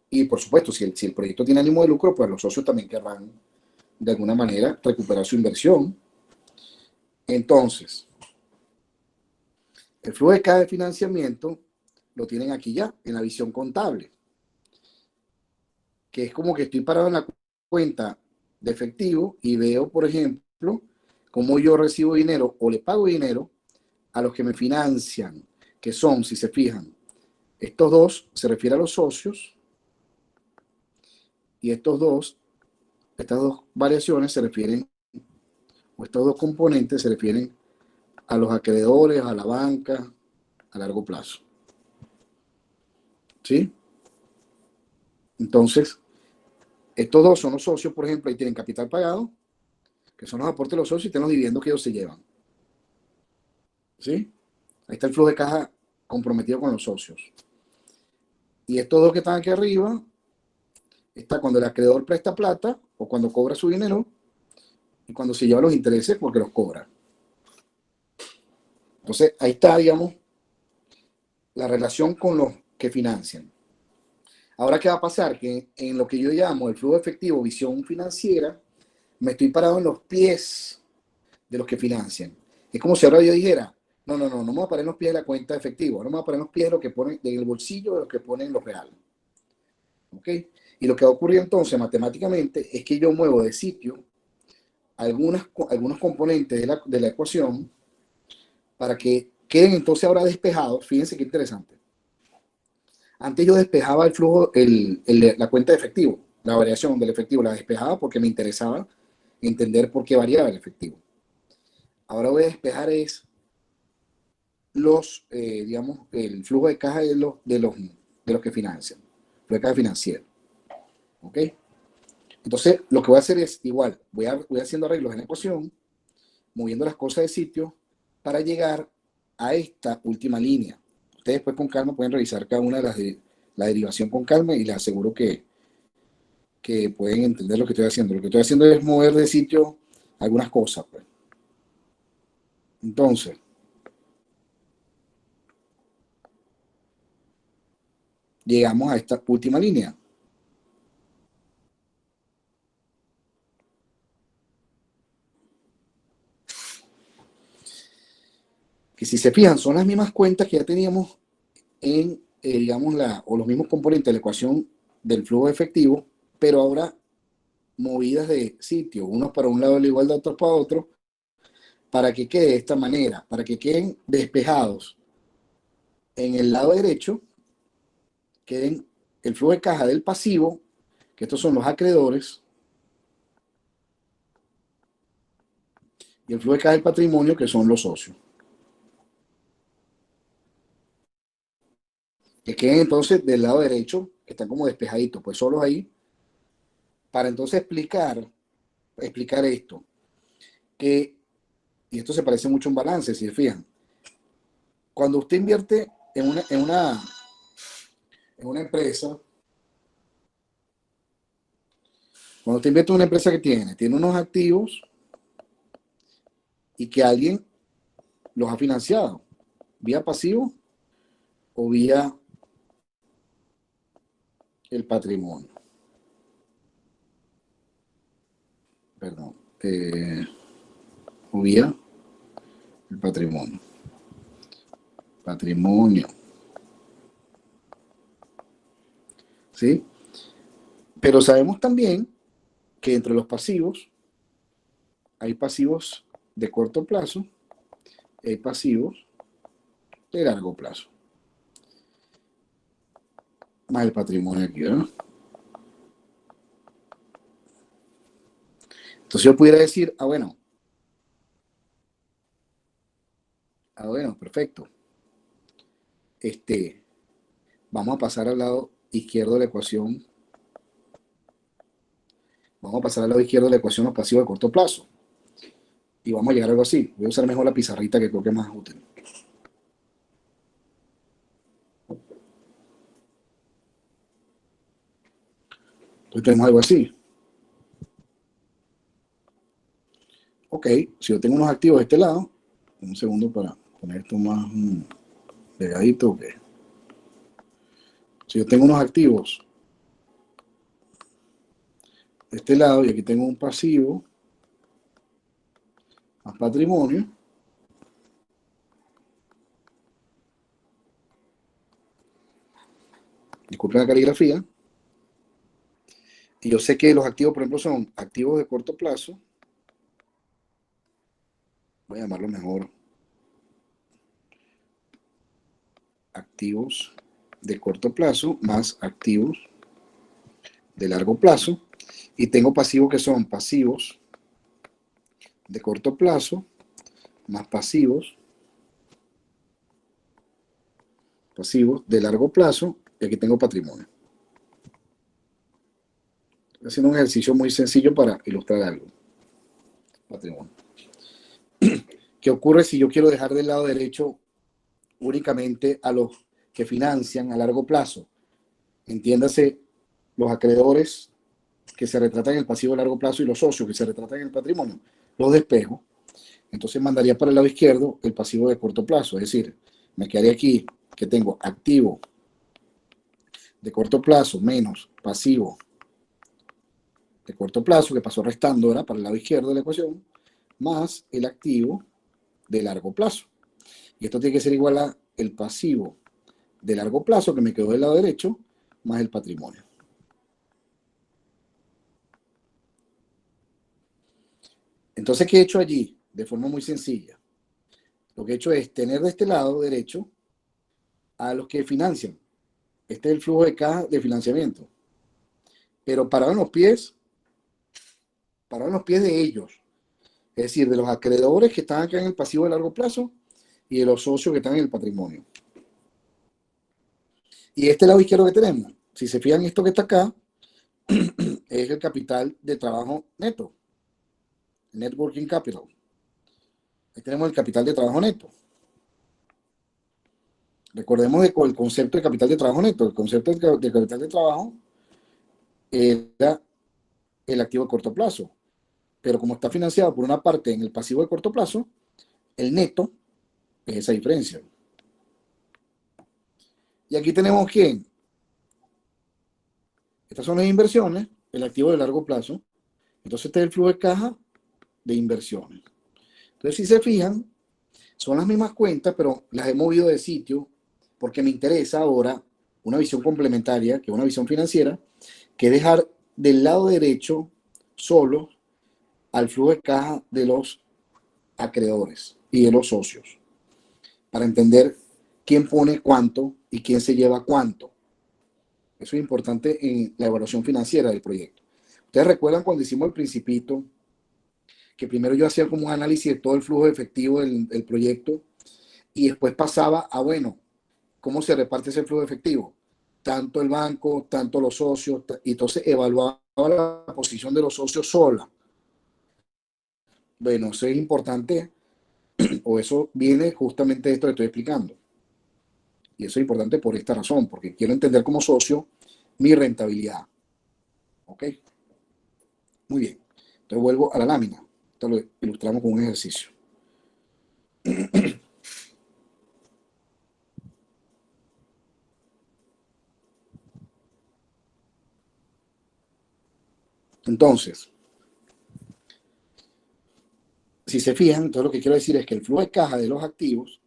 Y por supuesto, si el proyecto tiene ánimo de lucro, pues los socios también querrán de alguna manera recuperar su inversión. Entonces, el flujo de caja de financiamiento lo tienen aquí ya, en la visión contable. que es como que estoy parado en la cuenta de efectivo y veo, por ejemplo, cómo yo recibo dinero o le pago dinero a los que me financian, que son, si se fijan, estos dos se refiere a los socios y estas dos variaciones se refieren, o estos dos componentes se refieren a los acreedores, a la banca, a largo plazo. ¿Sí? Entonces, estos dos son los socios, por ejemplo, ahí tienen capital pagado, que son los aportes de los socios, y tienen los dividendos que ellos se llevan. ¿Sí? Ahí está el flujo de caja comprometido con los socios. Y estos dos que están aquí arriba, está cuando el acreedor presta plata o cuando cobra su dinero y cuando se lleva los intereses porque los cobra. Entonces, ahí está, digamos, la relación con los que financian. Ahora, ¿qué va a pasar? Que en lo que yo llamo el flujo efectivo, visión financiera, me estoy parado en los pies de los que financian. Es como si ahora yo dijera, no me voy a parar en los pies de la cuenta de efectivo, no me voy a parar en los pies de lo que ponen en el bolsillo de los que ponen los reales. ¿Ok? Y lo que va a ocurrir entonces matemáticamente es que yo muevo de sitio algunos componentes de la ecuación para que queden entonces ahora despejados. Fíjense qué interesante. Antes yo despejaba el flujo, la cuenta de efectivo, la variación del efectivo, la despejaba porque me interesaba entender por qué variaba el efectivo. Ahora voy a despejar digamos, el flujo de caja de los que financian, flujo de caja financiero. ¿Ok? Entonces, lo que voy a hacer es igual, voy haciendo arreglos en la ecuación, moviendo las cosas de sitio para llegar a esta última línea. Ustedes después con calma pueden revisar cada una de la derivación con calma y les aseguro que pueden entender lo que estoy haciendo. Lo que estoy haciendo es mover de sitio algunas cosas. Pues. Entonces, llegamos a esta última línea. Que si se fijan, son las mismas cuentas que ya teníamos en, digamos, o los mismos componentes de la ecuación del flujo efectivo, pero ahora movidas de sitio, unos para un lado de la igualdad, otros para otro, para que quede de esta manera, para que queden despejados en el lado derecho, queden el flujo de caja del pasivo, que estos son los acreedores, y el flujo de caja del patrimonio, que son los socios. Que queden entonces del lado derecho, que están como despejaditos, pues solos ahí, para entonces explicar esto, y esto se parece mucho a un balance, si se fijan. Cuando usted invierte en una empresa, cuando usted invierte en una empresa que tiene unos activos y que alguien los ha financiado, vía pasivo o vía el patrimonio. Perdón. O vía el patrimonio. Patrimonio. ¿Sí? Pero sabemos también que entre los pasivos hay pasivos de corto plazo y hay pasivos de largo plazo. Más el patrimonio aquí, ¿verdad? Entonces yo pudiera decir, bueno, perfecto. Vamos a pasar al lado izquierdo de la ecuación. Vamos a pasar al lado izquierdo de la ecuación los pasivos de corto plazo. Y vamos a llegar a algo así. Voy a usar mejor la pizarrita que creo que es más útil. Entonces tenemos algo así. Ok, si yo tengo unos activos de este lado, un segundo para poner esto más pegadito. Okay. Si yo tengo unos activos de este lado y aquí tengo un pasivo, más patrimonio, disculpen la caligrafía, Y yo sé que los activos, por ejemplo, son activos de corto plazo. Voy a llamarlo mejor activos de corto plazo más activos de largo plazo. Y tengo pasivos que son pasivos de corto plazo más pasivos de largo plazo. Y aquí tengo patrimonio. Estoy haciendo un ejercicio muy sencillo para ilustrar algo. Patrimonio. ¿Qué ocurre si yo quiero dejar del lado derecho únicamente a los que financian a largo plazo? Entiéndase, los acreedores que se retratan en el pasivo a largo plazo y los socios que se retratan en el patrimonio. Los despejo. Entonces mandaría para el lado izquierdo el pasivo de corto plazo. Es decir, me quedaría aquí que tengo activo de corto plazo menos pasivo de corto plazo, que pasó restando, ¿verdad? Para el lado izquierdo de la ecuación, más el activo de largo plazo. Y esto tiene que ser igual a el pasivo de largo plazo que me quedó del lado derecho, más el patrimonio. Entonces, ¿qué he hecho allí? De forma muy sencilla. Lo que he hecho es tener de este lado derecho a los que financian. Este es el flujo de caja de financiamiento. Pero parado en los pies de ellos. Es decir, de los acreedores que están acá en el pasivo de largo plazo y de los socios que están en el patrimonio. Y este lado izquierdo que tenemos, si se fijan, esto que está acá es el capital de trabajo neto, net working capital. Ahí tenemos el capital de trabajo neto. Recordemos el concepto de capital de trabajo neto. El concepto de capital de trabajo era el activo de corto plazo. Pero como está financiado por una parte en el pasivo de corto plazo, el neto es esa diferencia. Y aquí tenemos quién. Estas son las inversiones, el activo de largo plazo. Entonces este es el flujo de caja de inversiones. Entonces si se fijan, son las mismas cuentas, pero las he movido de sitio porque me interesa ahora una visión complementaria, que es una visión financiera, que dejar del lado derecho solo al flujo de caja de los acreedores y de los socios, para entender quién pone cuánto y quién se lleva cuánto. Eso es importante en la evaluación financiera del proyecto. Ustedes recuerdan cuando hicimos el principito, que primero yo hacía como un análisis de todo el flujo efectivo del proyecto y después pasaba a, bueno, ¿cómo se reparte ese flujo efectivo? Tanto el banco, tanto los socios, y entonces evaluaba la posición de los socios sola. Bueno, eso es importante, o eso viene justamente de esto que estoy explicando. Y eso es importante por esta razón, porque quiero entender como socio mi rentabilidad. ¿Ok? Muy bien. Entonces vuelvo a la lámina. Esto lo ilustramos con un ejercicio. Entonces, si se fijan, entonces lo que quiero decir es que el flujo de caja de los activos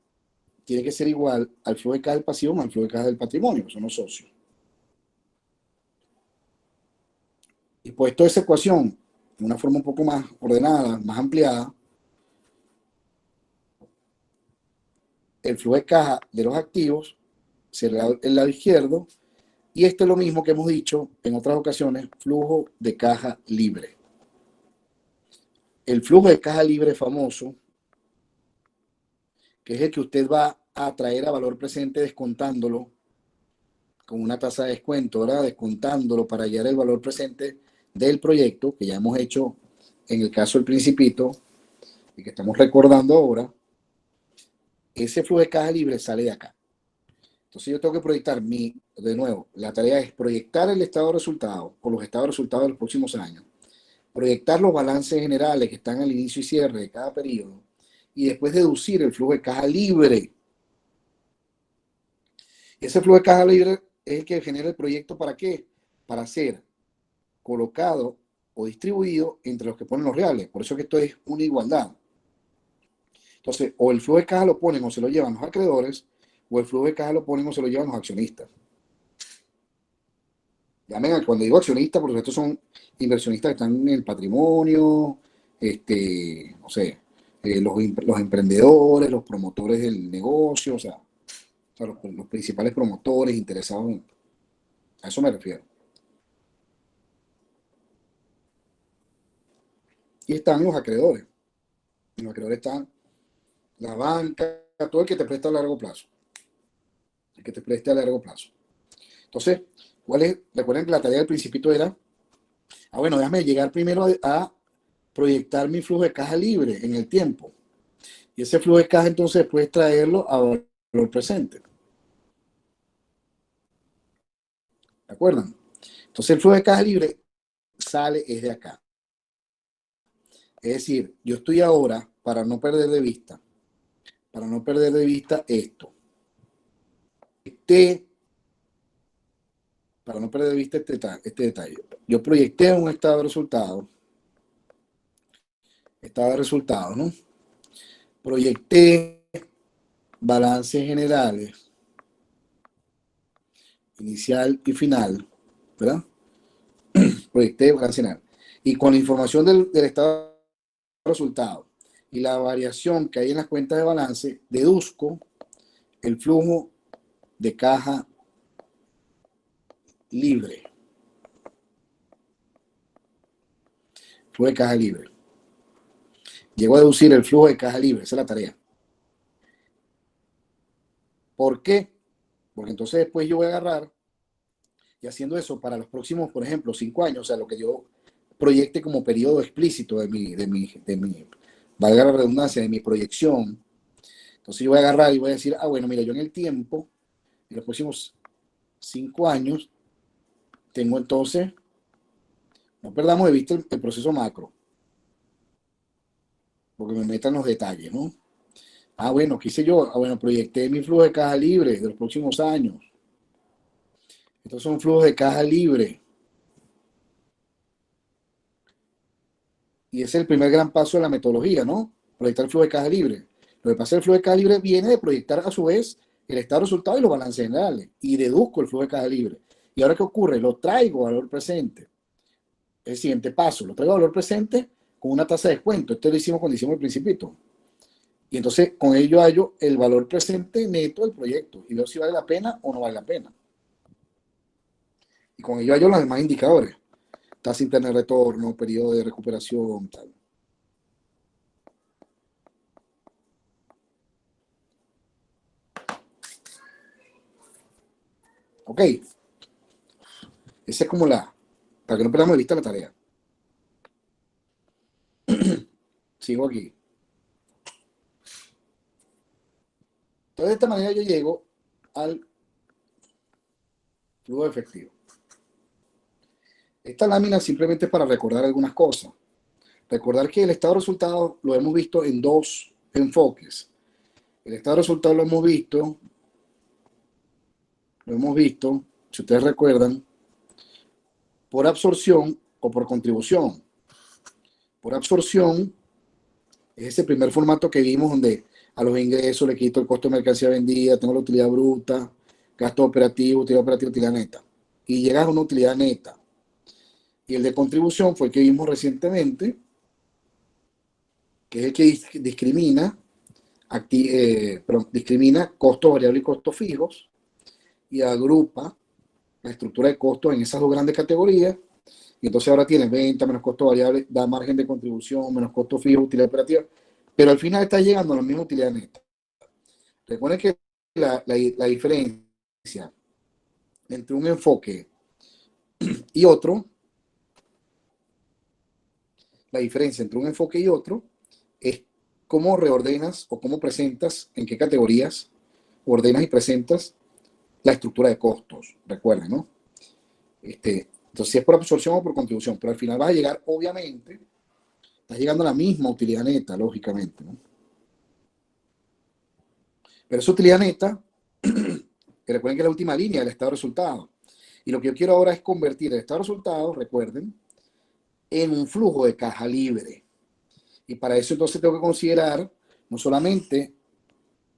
tiene que ser igual al flujo de caja del pasivo más el flujo de caja del patrimonio, que son los socios. Y puesto esa ecuación de una forma un poco más ordenada, más ampliada, el flujo de caja de los activos será el lado izquierdo, y esto es lo mismo que hemos dicho en otras ocasiones, flujo de caja libre. El flujo de caja libre famoso, que es el que usted va a traer a valor presente descontándolo con una tasa de descuento, ¿verdad? Descontándolo para hallar el valor presente del proyecto, que ya hemos hecho en el caso del Principito y que estamos recordando ahora. Ese flujo de caja libre sale de acá. Entonces yo tengo que proyectar de nuevo, la tarea es proyectar el estado de resultados o los estados de resultados de los próximos años, proyectar los balances generales que están al inicio y cierre de cada periodo y después deducir el flujo de caja libre. Ese flujo de caja libre es el que genera el proyecto. ¿Para qué? Para ser colocado o distribuido entre los que ponen los reales. Por eso que esto es una igualdad. Entonces, o el flujo de caja lo ponen o se lo llevan los acreedores, o el flujo de caja lo ponen o se lo llevan los accionistas. Llamen cuando digo accionistas, porque estos son inversionistas que están en el patrimonio, no sé, los emprendedores, los promotores del negocio, o sea los principales promotores interesados a eso me refiero. Y están los acreedores. En los acreedores están la banca, todo el que te presta a largo plazo. El que te preste a largo plazo. Entonces, recuerden que la tarea del principito era, bueno, déjame llegar primero a proyectar mi flujo de caja libre en el tiempo. Y ese flujo de caja entonces puedes traerlo a valor presente. ¿De acuerdo? Entonces el flujo de caja libre sale es de acá. Es decir, yo estoy ahora, para no perder de vista esto. Para no perder de vista este detalle. Yo proyecté un estado de resultados, ¿no? Proyecté balances generales, inicial y final, ¿verdad? Proyecté balance general. Y con la información del estado de resultados y la variación que hay en las cuentas de balance, deduzco el flujo de caja libre. Flujo de caja libre. Llego a deducir el flujo de caja libre, esa es la tarea. ¿Por qué? Porque entonces después yo voy a agarrar y haciendo eso para los próximos, por ejemplo, 5 años, o sea, lo que yo proyecte como periodo explícito de mi, valga la redundancia, de mi proyección. Entonces yo voy a agarrar y voy a decir, bueno, mira, yo en el tiempo, en los próximos 5 años, tengo entonces, no perdamos de vista el proceso macro, porque me metan los detalles, ¿no? Bueno, ¿qué hice yo? Bueno, proyecté mi flujo de caja libre de los próximos años. Estos son flujos de caja libre. Y ese es el primer gran paso de la metodología, ¿no? Proyectar el flujo de caja libre. Lo que pasa es que el flujo de caja libre viene de proyectar a su vez el estado de resultado y los balances generales. Y deduzco el flujo de caja libre. ¿Y ahora qué ocurre? Lo traigo a valor presente. El siguiente paso, lo traigo a valor presente con una tasa de descuento. Esto lo hicimos cuando hicimos el principito. Y entonces con ello hallo el valor presente neto del proyecto y veo si vale la pena o no vale la pena. Y con ello hallo los demás indicadores. Tasa interna de retorno, periodo de recuperación, tal. Ok. Esa es como para que no perdamos de vista la tarea. Sigo aquí. Entonces, de esta manera yo llego al flujo efectivo. Esta lámina simplemente es para recordar algunas cosas. Recordar que el estado de resultados lo hemos visto en dos enfoques. El estado de resultados lo hemos visto, si ustedes recuerdan, por absorción o por contribución. Por absorción es ese primer formato que vimos donde a los ingresos le quito el costo de mercancía vendida, tengo la utilidad bruta, gasto operativo, utilidad neta. Y llegas a una utilidad neta. Y el de contribución fue el que vimos recientemente, que es el que discrimina costos variables y costos fijos y agrupa la estructura de costos en esas dos grandes categorías. Y entonces ahora tienes venta menos costo variable, da margen de contribución, menos costo fijo, utilidad operativa, pero al final está llegando a la misma utilidad neta. Recuerden que la diferencia entre un enfoque y otro, es cómo reordenas o cómo presentas, en qué categorías ordenas y presentas la estructura de costos. Recuerden, ¿no? Entonces, si es por absorción o por contribución, pero al final vas a llegar, obviamente, estás llegando a la misma utilidad neta, lógicamente, ¿no? Pero esa utilidad neta, que recuerden que es la última línea del estado de resultados. Y lo que yo quiero ahora es convertir el estado de resultados, recuerden, en un flujo de caja libre. Y para eso entonces tengo que considerar no solamente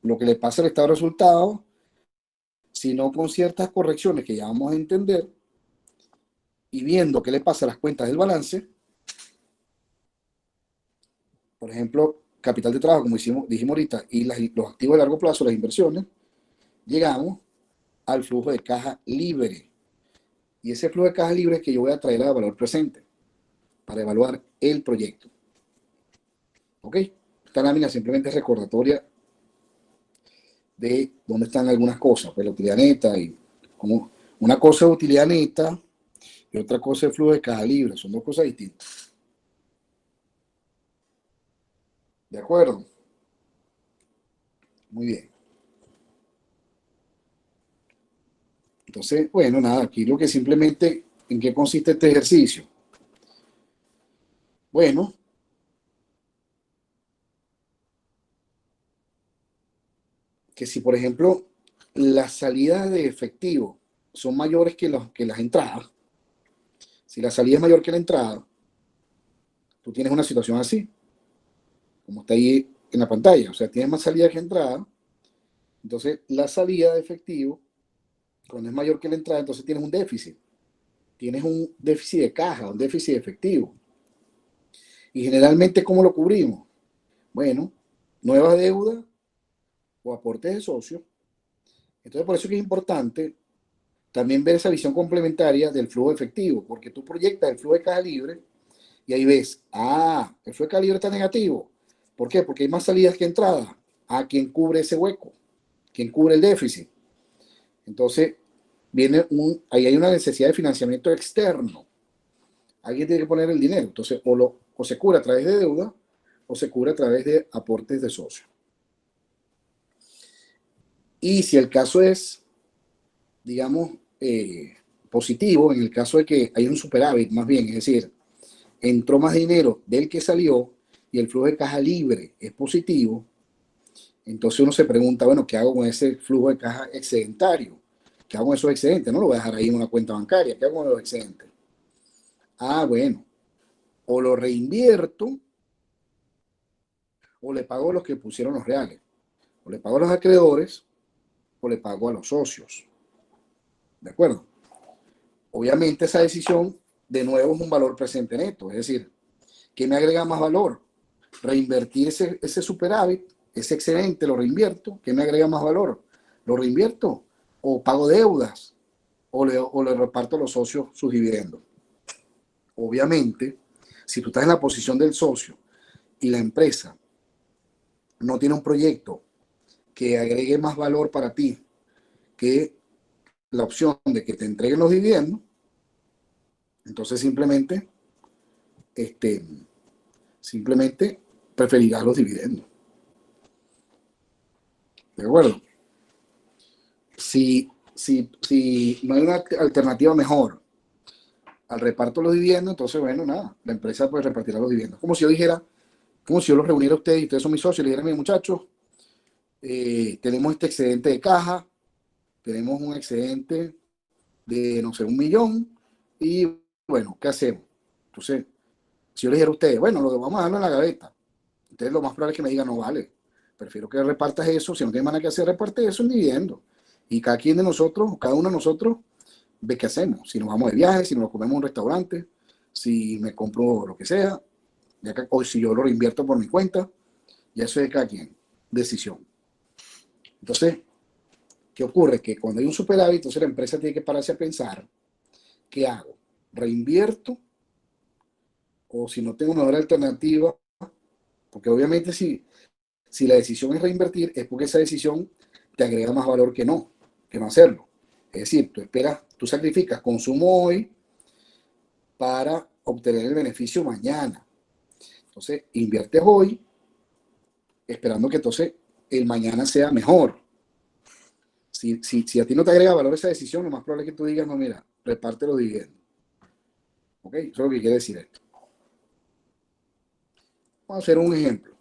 lo que le pasa al estado de resultados, sino con ciertas correcciones que ya vamos a entender, y viendo qué le pasa a las cuentas del balance, por ejemplo, capital de trabajo, como dijimos ahorita, y los activos de largo plazo, las inversiones, llegamos al flujo de caja libre. Y ese flujo de caja libre es que yo voy a traer a valor presente para evaluar el proyecto. ¿Ok? Esta lámina simplemente es recordatoria de dónde están algunas cosas, pues la utilidad neta y como una cosa es utilidad neta y otra cosa es flujo de caja libre, son dos cosas distintas. ¿De acuerdo? Muy bien. Entonces, bueno, nada, aquí lo que simplemente, ¿en qué consiste este ejercicio? Bueno, que si por ejemplo las salidas de efectivo son mayores que las entradas, si la salida es mayor que la entrada, tú tienes una situación así, como está ahí en la pantalla, o sea, tienes más salida que entrada, entonces la salida de efectivo, cuando es mayor que la entrada, entonces tienes un déficit de caja, un déficit de efectivo. Y generalmente, ¿cómo lo cubrimos? Bueno, nueva deuda o aportes de socios. Entonces, por eso es que es importante también ver esa visión complementaria del flujo efectivo, porque tú proyectas el flujo de caja libre y ahí ves, el flujo de caja libre está negativo. ¿Por qué? Porque hay más salidas que entradas. ¿Quién cubre ese hueco? ¿Quién cubre el déficit? Entonces, ahí hay una necesidad de financiamiento externo. Alguien tiene que poner el dinero. Entonces, o se cubre a través de deuda o se cubre a través de aportes de socios. Y si el caso es, digamos, positivo, en el caso de que hay un superávit, más bien, es decir, entró más dinero del que salió y el flujo de caja libre es positivo, entonces uno se pregunta, bueno, ¿qué hago con ese flujo de caja excedentario? ¿Qué hago con esos excedentes? No lo voy a dejar ahí en una cuenta bancaria. ¿Qué hago con los excedentes? Bueno, o lo reinvierto o le pago a los que pusieron los reales. O le pago a los acreedores o le pago a los socios. ¿De acuerdo? Obviamente esa decisión de nuevo es un valor presente neto. Es decir, ¿qué me agrega más valor? Reinvertir ese superávit, ese excedente, lo reinvierto. ¿Qué me agrega más valor? ¿Lo reinvierto? ¿O pago deudas? ¿O le reparto a los socios sus dividendos? Obviamente, si tú estás en la posición del socio y la empresa no tiene un proyecto que agregue más valor para ti que la opción de que te entreguen los dividendos, entonces este, simplemente preferirás los dividendos. ¿De acuerdo? Si no hay una alternativa mejor al reparto de los dividendos, entonces, bueno, nada, la empresa pues repartirá los dividendos. Como si yo dijera, como si yo los reuniera a ustedes y ustedes son mis socios y le dijera, miren muchachos, tenemos este excedente de caja, tenemos un excedente de, no sé, 1 millón y bueno, ¿qué hacemos? Entonces, si yo les dijera a ustedes, bueno, lo vamos a darlo en la gaveta, entonces lo más probable es que me digan, no vale, prefiero que repartas eso, si no tienes nada que hacer, reparte eso en dividendo. Y cada quien de nosotros, cada uno de nosotros, ve qué hacemos. Si nos vamos de viaje, si nos comemos en un restaurante, si me compro lo que sea, o si yo lo reinvierto por mi cuenta, ya eso es de cada quien, decisión. Entonces, ¿qué ocurre? Que cuando hay un superávit, entonces la empresa tiene que pararse a pensar, ¿qué hago? ¿Reinvierto? O si no tengo una mejor alternativa, porque obviamente si la decisión es reinvertir, es porque esa decisión te agrega más valor que no hacerlo. Es decir, tú sacrificas consumo hoy para obtener el beneficio mañana. Entonces, inviertes hoy esperando que entonces el mañana sea mejor. Si a ti no te agrega valor esa decisión, lo más probable es que tú digas, no, mira, reparte los dividendos. ¿Ok? Eso es lo que quiere decir esto. Vamos a hacer un ejemplo.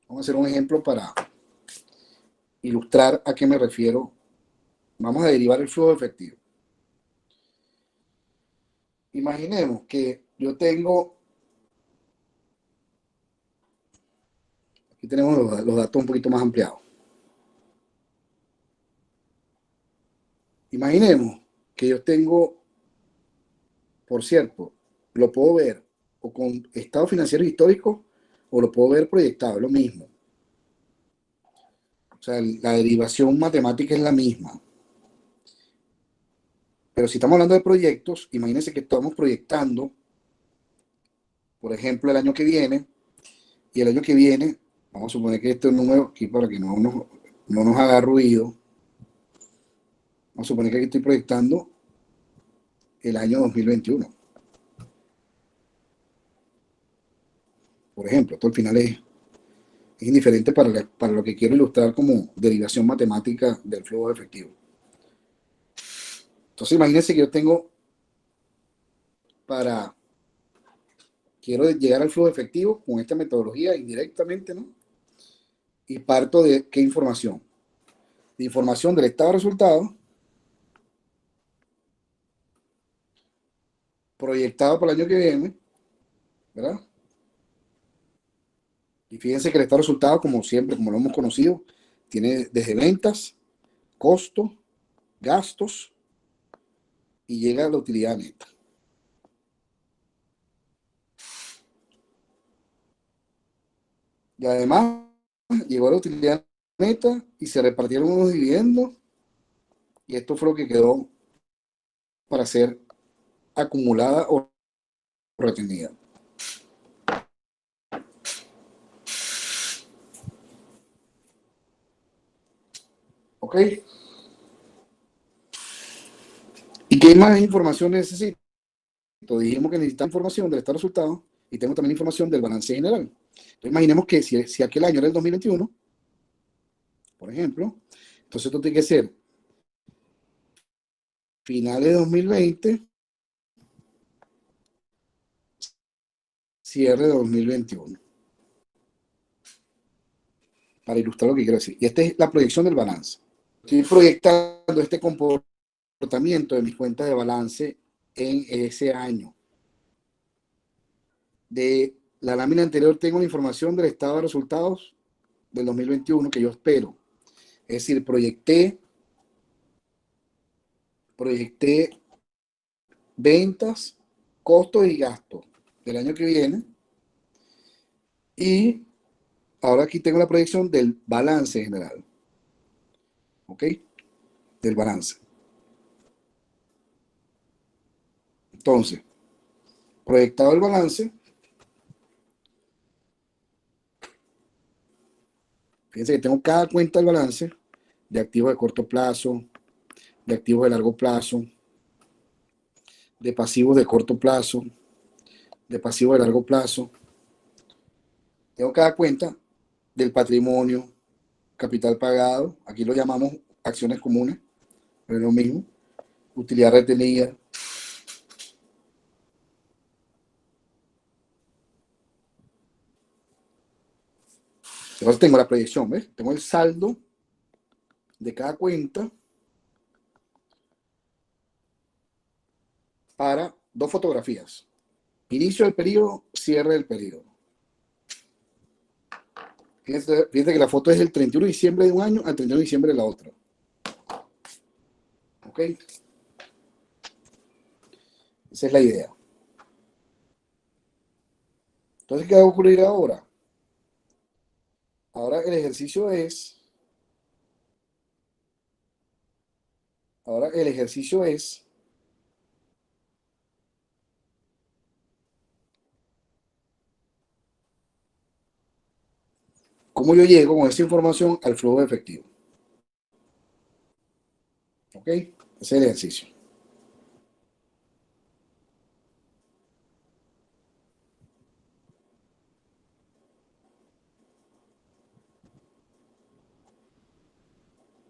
Vamos a hacer un ejemplo para ilustrar a qué me refiero. Vamos a derivar el flujo efectivo. Imaginemos que yo tengo, aquí tenemos los datos un poquito más ampliados. Imaginemos que yo tengo, por cierto, lo puedo ver o con estados financieros históricos o lo puedo ver proyectado, es lo mismo. O sea, la derivación matemática es la misma. Pero si estamos hablando de proyectos, imagínense que estamos proyectando, por ejemplo, el año que viene, y el año que viene, vamos a suponer que este es un número aquí para que no nos haga ruido. Vamos a suponer que aquí estoy proyectando el año 2021. Por ejemplo, esto al final es indiferente para lo que quiero ilustrar como derivación matemática del flujo de efectivo. Entonces imagínense que yo tengo quiero llegar al flujo de efectivo con esta metodología indirectamente, ¿no? Y parto de ¿qué información? De información del estado de resultados proyectado para el año que viene, ¿verdad? Y fíjense que el estado de resultados, como siempre, como lo hemos conocido, tiene desde ventas, costo, gastos y llega a la utilidad neta. Y además llegó a la utilidad neta y se repartieron unos dividendos y esto fue lo que quedó para ser acumulada o retenida. ¿Ok? ¿Y qué más información necesito? Dijimos que necesitamos información del estado de resultados y tengo también información del balance general. Entonces, imaginemos que si aquel año era el 2021, por ejemplo, entonces esto tiene que ser finales de 2020, cierre de 2021. Para ilustrar lo que quiero decir. Y esta es la proyección del balance. Estoy proyectando este comportamiento de mis cuentas de balance en ese año. De la lámina anterior tengo la información del estado de resultados del 2021 que yo espero. Es decir, proyecté ventas, costos y gastos del año que viene. Y ahora aquí tengo la proyección del balance general. ¿Ok? Del balance. Entonces, proyectado el balance, fíjense que tengo cada cuenta del balance de activos de corto plazo, de activos de largo plazo, de pasivos de corto plazo, de pasivos de largo plazo. Tengo cada cuenta del patrimonio, capital pagado, aquí lo llamamos acciones comunes, pero es lo mismo, utilidad retenida. Entonces tengo la proyección, ¿ves? Tengo el saldo de cada cuenta para dos fotografías. Inicio del periodo, cierre del periodo. Fíjense que la foto es el 31 de diciembre de un año al 31 de diciembre de la otra. ¿Ok? Esa es la idea. Entonces, ¿qué va a ocurrir ahora? Ahora el ejercicio es cómo yo llego con esa información al flujo de efectivo. ¿Ok? Ese es el ejercicio.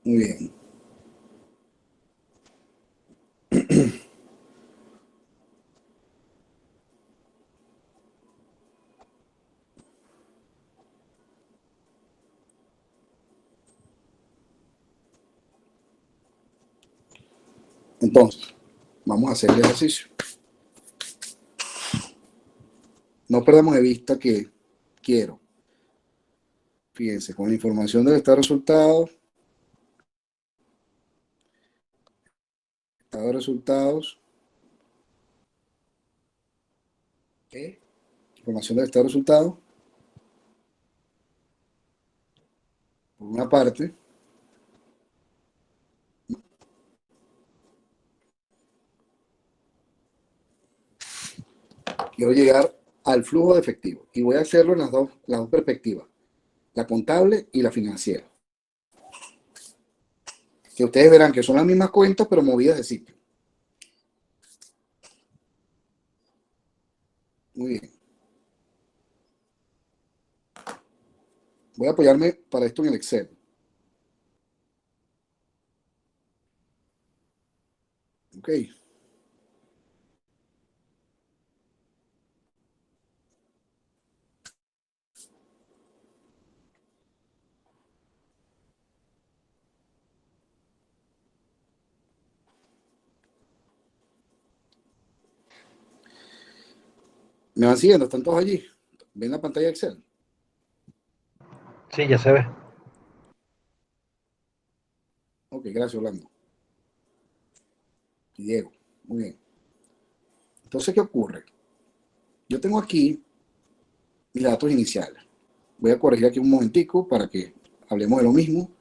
Muy bien. Entonces, vamos a hacer el ejercicio. No perdamos de vista que quiero. Fíjense, con la información del estado de resultados, estado de resultados. ¿Qué? Información del estado de resultados. Por una parte. Quiero llegar al flujo de efectivo y voy a hacerlo en las dos perspectivas, la contable y la financiera. Que ustedes verán que son las mismas cuentas pero movidas de sitio. Muy bien. Voy a apoyarme para esto en el Excel. Ok. ¿Me van siguiendo? ¿Están todos allí? ¿Ven la pantalla de Excel? Sí, ya se ve. Ok, gracias, Orlando. Y Diego. Muy bien. Entonces, ¿qué ocurre? Yo tengo aquí mis datos iniciales. Voy a corregir aquí un momentico para que hablemos de lo mismo.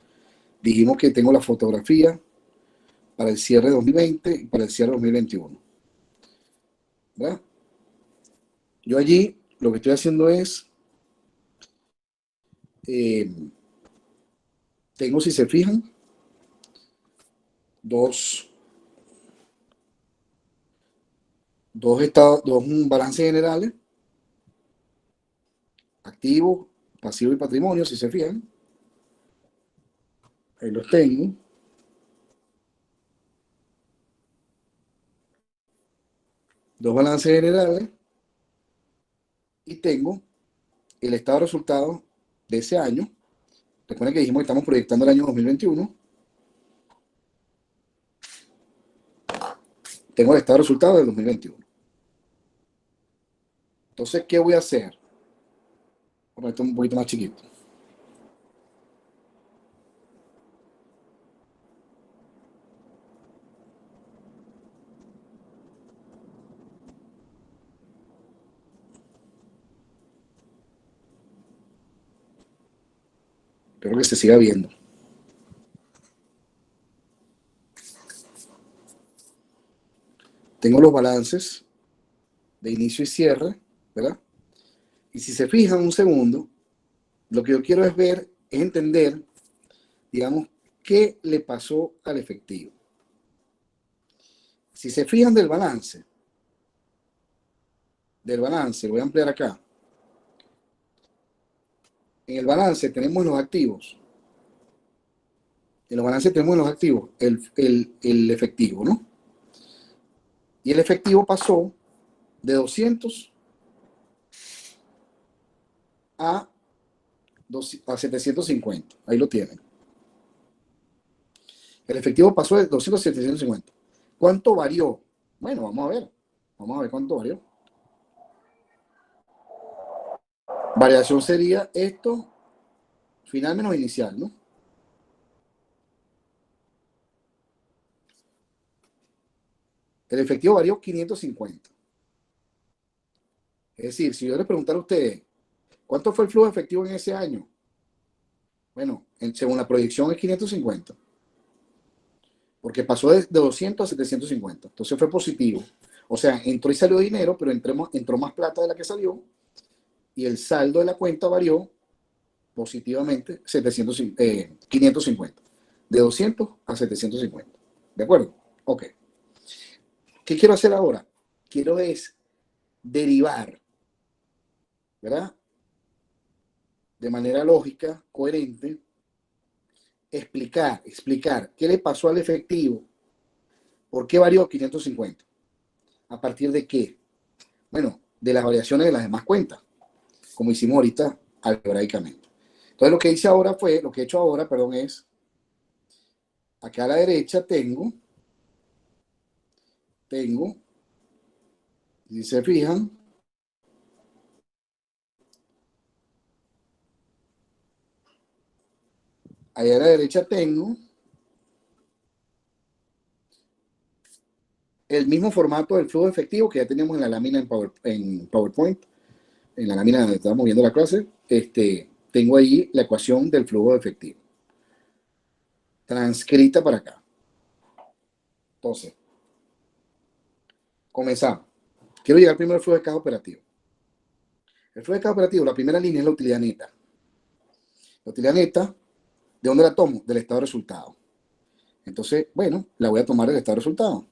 Dijimos que tengo la fotografía para el cierre de 2020 y para el cierre de 2021. ¿Verdad? Yo allí lo que estoy haciendo es, tengo, si se fijan, dos estados, dos balances generales, activo, pasivo y patrimonio, si se fijan. Ahí los tengo. Dos balances generales y tengo el estado de resultados de ese año. Recuerden que dijimos que estamos proyectando el año 2021. Tengo el estado de resultados del 2021. Entonces, ¿qué voy a hacer? Voy a poner esto un poquito más chiquito. Espero que se siga viendo. Tengo los balances de inicio y cierre, ¿verdad? Y si se fijan un segundo, lo que yo quiero es ver, es entender, digamos, qué le pasó al efectivo. Si se fijan del balance, lo voy a ampliar acá. En el balance tenemos los activos. En los balances tenemos los activos, el efectivo, ¿no? Y el efectivo pasó de 200 a 750. Ahí lo tienen. El efectivo pasó de 200 a 750. ¿Cuánto varió? Bueno, vamos a ver. Vamos a ver cuánto varió. Variación sería esto, final menos inicial, ¿no? El efectivo varió 550. Es decir, si yo les preguntara a ustedes, ¿cuánto fue el flujo efectivo en ese año? Bueno, según la proyección es 550. Porque pasó de 200 a 750. Entonces fue positivo. O sea, entró y salió dinero, pero entró más plata de la que salió y el saldo de la cuenta varió positivamente 550. De 200 a 750. ¿De acuerdo? Ok. ¿Qué quiero hacer ahora? Quiero es derivar, ¿verdad? De manera lógica, coherente, explicar qué le pasó al efectivo, por qué varió 550, a partir de qué. Bueno, de las variaciones de las demás cuentas, como hicimos ahorita algebraicamente. Entonces lo que he hecho ahora, perdón, es, acá a la derecha si se fijan, ahí a la derecha tengo el mismo formato del flujo efectivo que ya teníamos en la lámina en PowerPoint, en la lámina donde estábamos viendo la clase. Tengo ahí la ecuación del flujo efectivo, transcrita para acá. Entonces, comenzamos. Quiero llegar primero al flujo de caja operativo. El flujo de caja operativo, la primera línea es la utilidad neta. La utilidad neta, ¿de dónde la tomo? Del estado de resultado. Entonces, bueno, la voy a tomar del estado de resultado.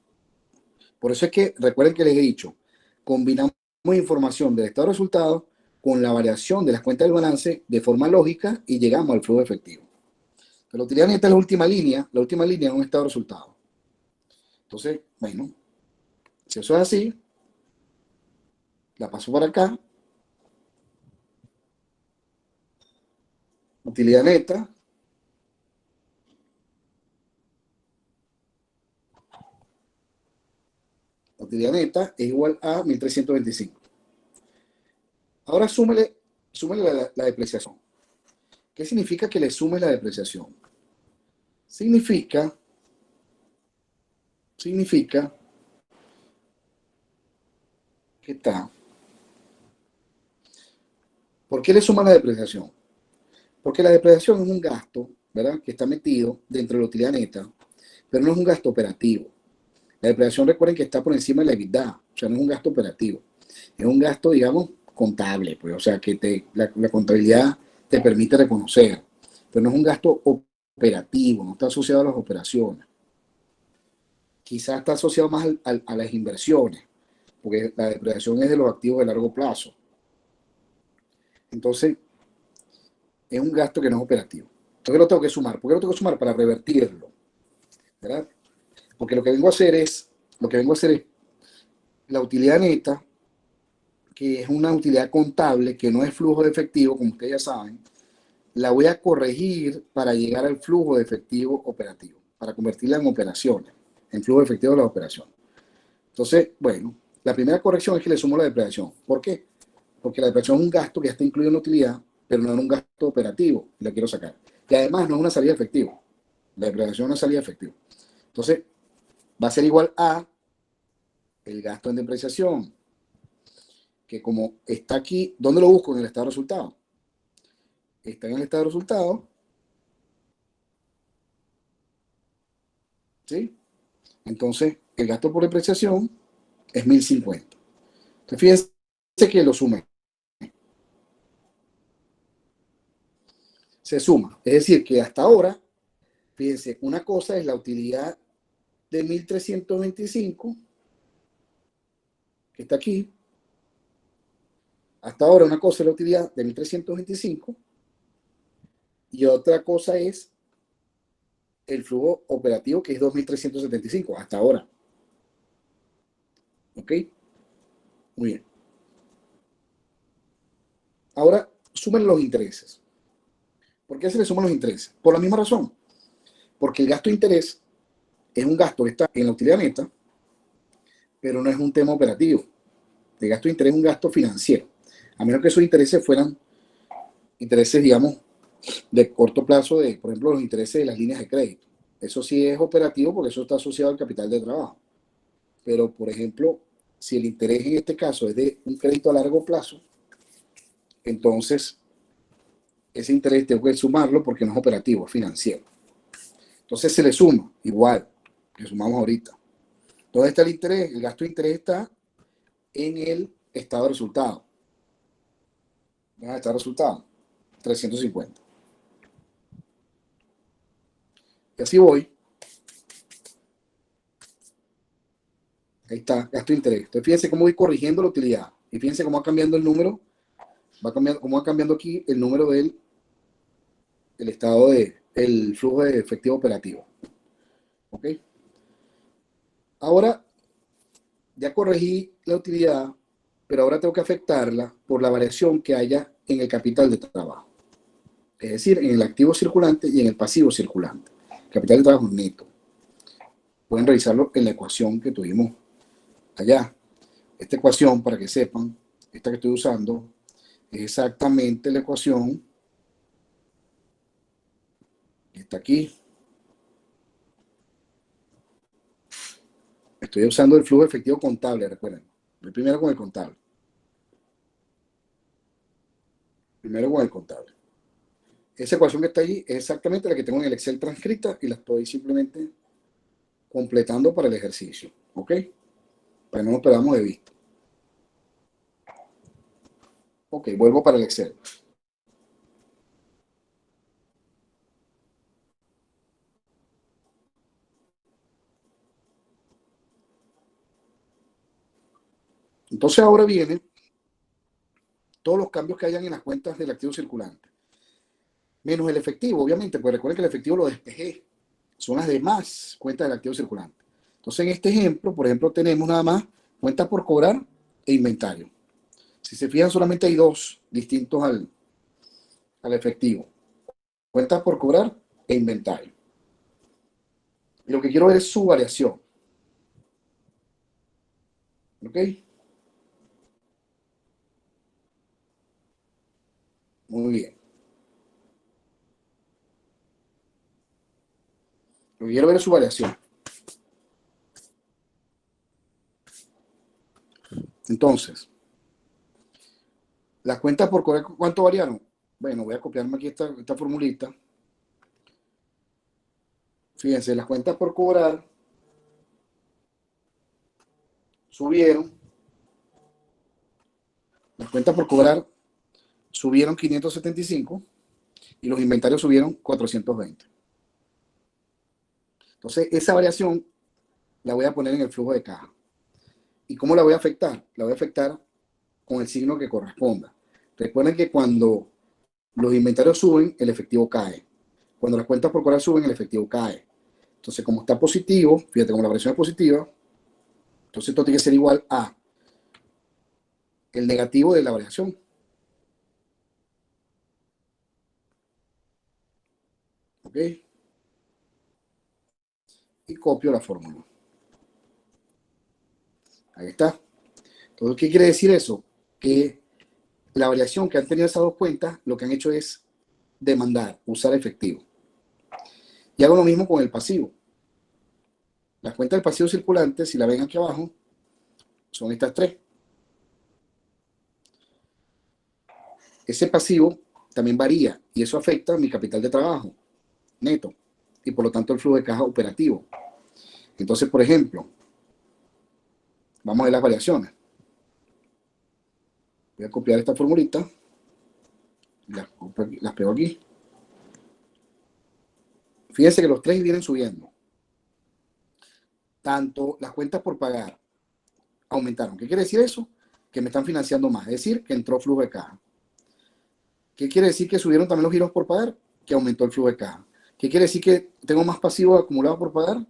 Por eso es que, recuerden que les he dicho, combinamos información del estado de resultado con la variación de las cuentas del balance de forma lógica y llegamos al flujo efectivo. Pero la utilidad neta es la última línea es un estado de resultado. Entonces, bueno, si eso es así, la paso para acá. Utilidad neta. La utilidad neta es igual a 1325. Ahora súmele la depreciación. ¿Qué significa que le sumes la depreciación? Significa que está. ¿Por qué le sumas la depreciación? Porque la depreciación es un gasto, ¿verdad? Que está metido dentro de la utilidad neta, pero no es un gasto operativo. La depreciación, recuerden que está por encima de la EBITDA, o sea, no es un gasto operativo. Es un gasto, digamos, contable, pues, o sea, que la contabilidad te permite reconocer, pero no es un gasto operativo, no está asociado a las operaciones. Quizás está asociado más a las inversiones, porque la depreciación es de los activos de largo plazo. Entonces, es un gasto que no es operativo. Entonces lo tengo que sumar. ¿Por qué lo tengo que sumar? Para revertirlo, ¿verdad? Porque lo que vengo a hacer es la utilidad neta, que es una utilidad contable, que no es flujo de efectivo, como ustedes ya saben, la voy a corregir para llegar al flujo de efectivo operativo, para convertirla en operaciones, en flujo de efectivo de las operaciones. Entonces, bueno, la primera corrección es que le sumo la depreciación. ¿Por qué? Porque la depreciación es un gasto que ya está incluido en la utilidad, pero no es un gasto operativo, y la quiero sacar. Y además no es una salida efectiva. La depreciación es una salida efectiva. Entonces, va a ser igual a el gasto en depreciación, que como está aquí, ¿dónde lo busco? En el estado de resultado. Está en el estado de resultado, ¿sí? Entonces, el gasto por depreciación es 1050. Entonces, fíjense que lo sumé. Se suma. Es decir, que hasta ahora, fíjense, una cosa es la utilidad de 1325, que está aquí. Hasta ahora una cosa es la utilidad de 1325 y otra cosa es el flujo operativo, que es 2375 hasta ahora. ¿Ok? Muy bien. Ahora, sumen los intereses. ¿Por qué se le suman los intereses? Por la misma razón. Porque el gasto de interés es un gasto que está en la utilidad neta, pero no es un tema operativo. El gasto de interés es un gasto financiero. A menos que esos intereses fueran intereses, digamos, de corto plazo, por ejemplo, los intereses de las líneas de crédito. Eso sí es operativo porque eso está asociado al capital de trabajo. Pero, por ejemplo, si el interés en este caso es de un crédito a largo plazo, entonces ese interés tengo que sumarlo porque no es operativo, es financiero. Entonces se le suma, igual, que sumamos ahorita. ¿Dónde está el interés? El gasto de interés está en el estado de resultado. ¿Dónde está el resultado? 350. Y así voy. Ahí está, gasto de interés. Entonces fíjense cómo voy corrigiendo la utilidad. Y fíjense cómo va cambiando el número. Cómo va cambiando aquí el número del estado el flujo de efectivo operativo. ¿Ok? Ahora ya corregí la utilidad, pero ahora tengo que afectarla por la variación que haya en el capital de trabajo. Es decir, en el activo circulante y en el pasivo circulante. Capital de trabajo neto. Pueden revisarlo en la ecuación que tuvimos allá. Esta ecuación, para que sepan, esta que estoy usando, es exactamente la ecuación que está aquí. Esta Estoy usando el flujo efectivo contable, recuerden. Voy primero con el contable. Primero con el contable. Esa ecuación que está ahí es exactamente la que tengo en el Excel transcrita y la estoy simplemente completando para el ejercicio. ¿Ok? Para que no nos perdamos de vista. Ok, vuelvo para el Excel. Entonces ahora vienen todos los cambios que hayan en las cuentas del activo circulante. Menos el efectivo, obviamente, pues recuerden que el efectivo lo despejé. Son las demás cuentas del activo circulante. Entonces en este ejemplo, por ejemplo, tenemos nada más cuentas por cobrar e inventario. Si se fijan, solamente hay dos distintos al efectivo. Cuentas por cobrar e inventario. Y lo que quiero ver es su variación. ¿Ok? Muy bien. Lo que quiero ver es su variación. Entonces, las cuentas por cobrar, ¿cuánto variaron? Bueno, voy a copiarme aquí esta formulita. Fíjense, las cuentas por cobrar subieron. Las cuentas por cobrar subieron 575 y los inventarios subieron 420. Entonces, esa variación la voy a poner en el flujo de caja. ¿Y cómo la voy a afectar? La voy a afectar con el signo que corresponda. Recuerden que cuando los inventarios suben, el efectivo cae. Cuando las cuentas por cobrar suben, el efectivo cae. Entonces, como está positivo, fíjate, como la variación es positiva, entonces esto tiene que ser igual a el negativo de la variación. ¿Ok? Y copio la fórmula. Ahí está. Entonces, ¿qué quiere decir eso? Que la variación que han tenido esas dos cuentas, lo que han hecho es demandar, usar efectivo. Y hago lo mismo con el pasivo. Las cuentas del pasivo circulante, si la ven aquí abajo, son estas tres. Ese pasivo también varía y eso afecta mi capital de trabajo neto y por lo tanto el flujo de caja operativo. Entonces, por ejemplo, vamos a ver las variaciones. Voy a copiar esta formulita, las pego aquí. Fíjense que los tres vienen subiendo. Tanto las cuentas por pagar aumentaron. ¿Qué quiere decir eso? Que me están financiando más, es decir, que entró flujo de caja. ¿Qué quiere decir que subieron también los giros por pagar? Que aumentó el flujo de caja. ¿Qué quiere decir que tengo más pasivos acumulados por pagar?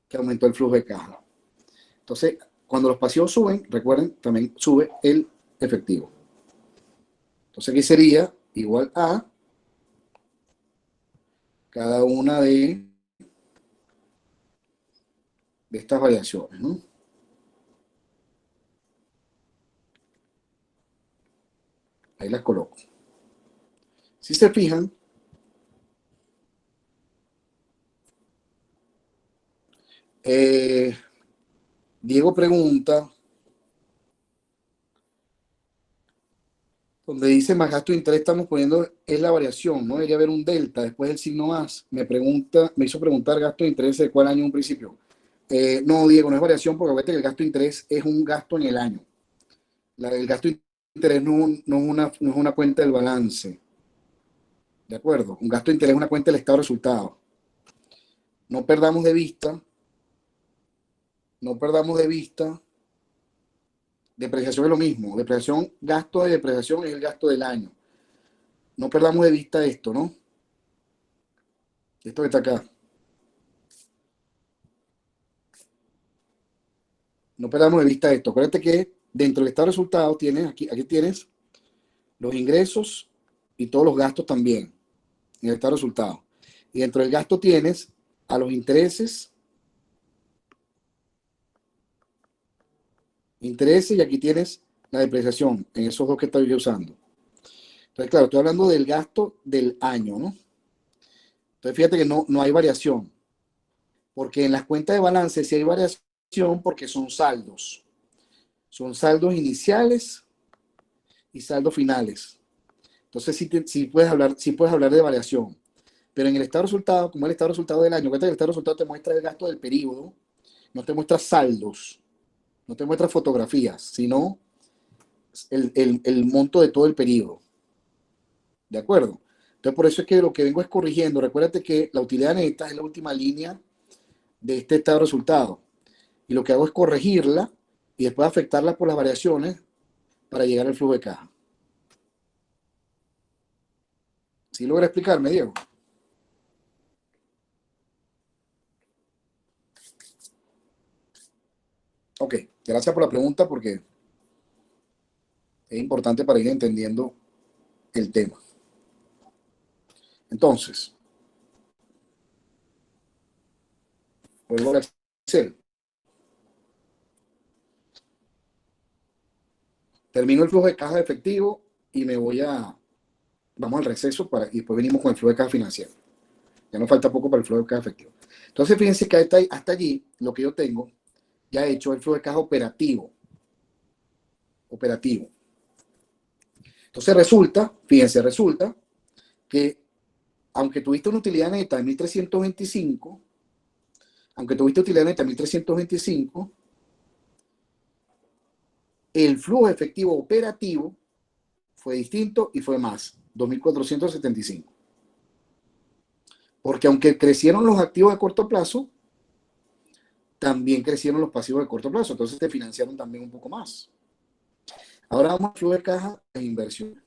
Que aumentó el flujo de caja. Entonces, cuando los pasivos suben, recuerden, también sube el efectivo. Entonces, aquí sería igual a cada una de estas variaciones, ¿no? Ahí las coloco. Si se fijan, Diego pregunta, donde dice más gasto de interés, estamos poniendo es la variación, no debería haber un delta después del signo más. Me hizo preguntar gasto de interés de cuál año en un principio. No, Diego, no es variación porque acuérdate que el gasto de interés es un gasto en el año. El gasto de interés no es una cuenta del balance. ¿De acuerdo? Un gasto de interés es una cuenta del estado de resultados. No perdamos de vista, no perdamos de vista, depreciación es lo mismo. Depreciación, gasto de depreciación es el gasto del año. No perdamos de vista esto, ¿no? Esto que está acá. No perdamos de vista esto. Acuérdate que dentro del estado de resultados tienes, aquí tienes los ingresos y todos los gastos también en el estado de resultados. Y dentro del gasto tienes a los intereses y aquí tienes la depreciación en esos dos que estoy usando. Entonces, claro, estoy hablando del gasto del año, ¿no? Entonces, fíjate que no hay variación. Porque en las cuentas de balance sí hay variación porque son saldos. Son saldos iniciales y saldos finales. Entonces sí puedes hablar de variación. Pero en el estado de resultado, como es el estado de resultado del año, cuenta que el estado de resultado te muestra el gasto del periodo, no te muestra saldos, no te muestra fotografías, sino el monto de todo el periodo. ¿De acuerdo? Entonces, por eso es que lo que vengo es corrigiendo. Recuérdate que la utilidad neta es la última línea de este estado de resultado. Y lo que hago es corregirla y después afectarla por las variaciones para llegar al flujo de caja. ¿Sí logra explicarme, Diego? Ok, gracias por la pregunta porque es importante para ir entendiendo el tema. Entonces, vuelvo a Excel. Termino el flujo de caja de efectivo y vamos al receso y después venimos con el flujo de caja financiero. Ya nos falta poco para el flujo de caja efectivo. Entonces, fíjense que hasta allí lo que yo tengo ya he hecho el flujo de caja operativo. Entonces resulta que aunque tuviste una utilidad neta de 1.325, el flujo efectivo operativo fue distinto y fue más, 2.475. Porque aunque crecieron los activos de corto plazo, también crecieron los pasivos de corto plazo. Entonces te financiaron también un poco más. Ahora vamos al flujo de caja e inversión.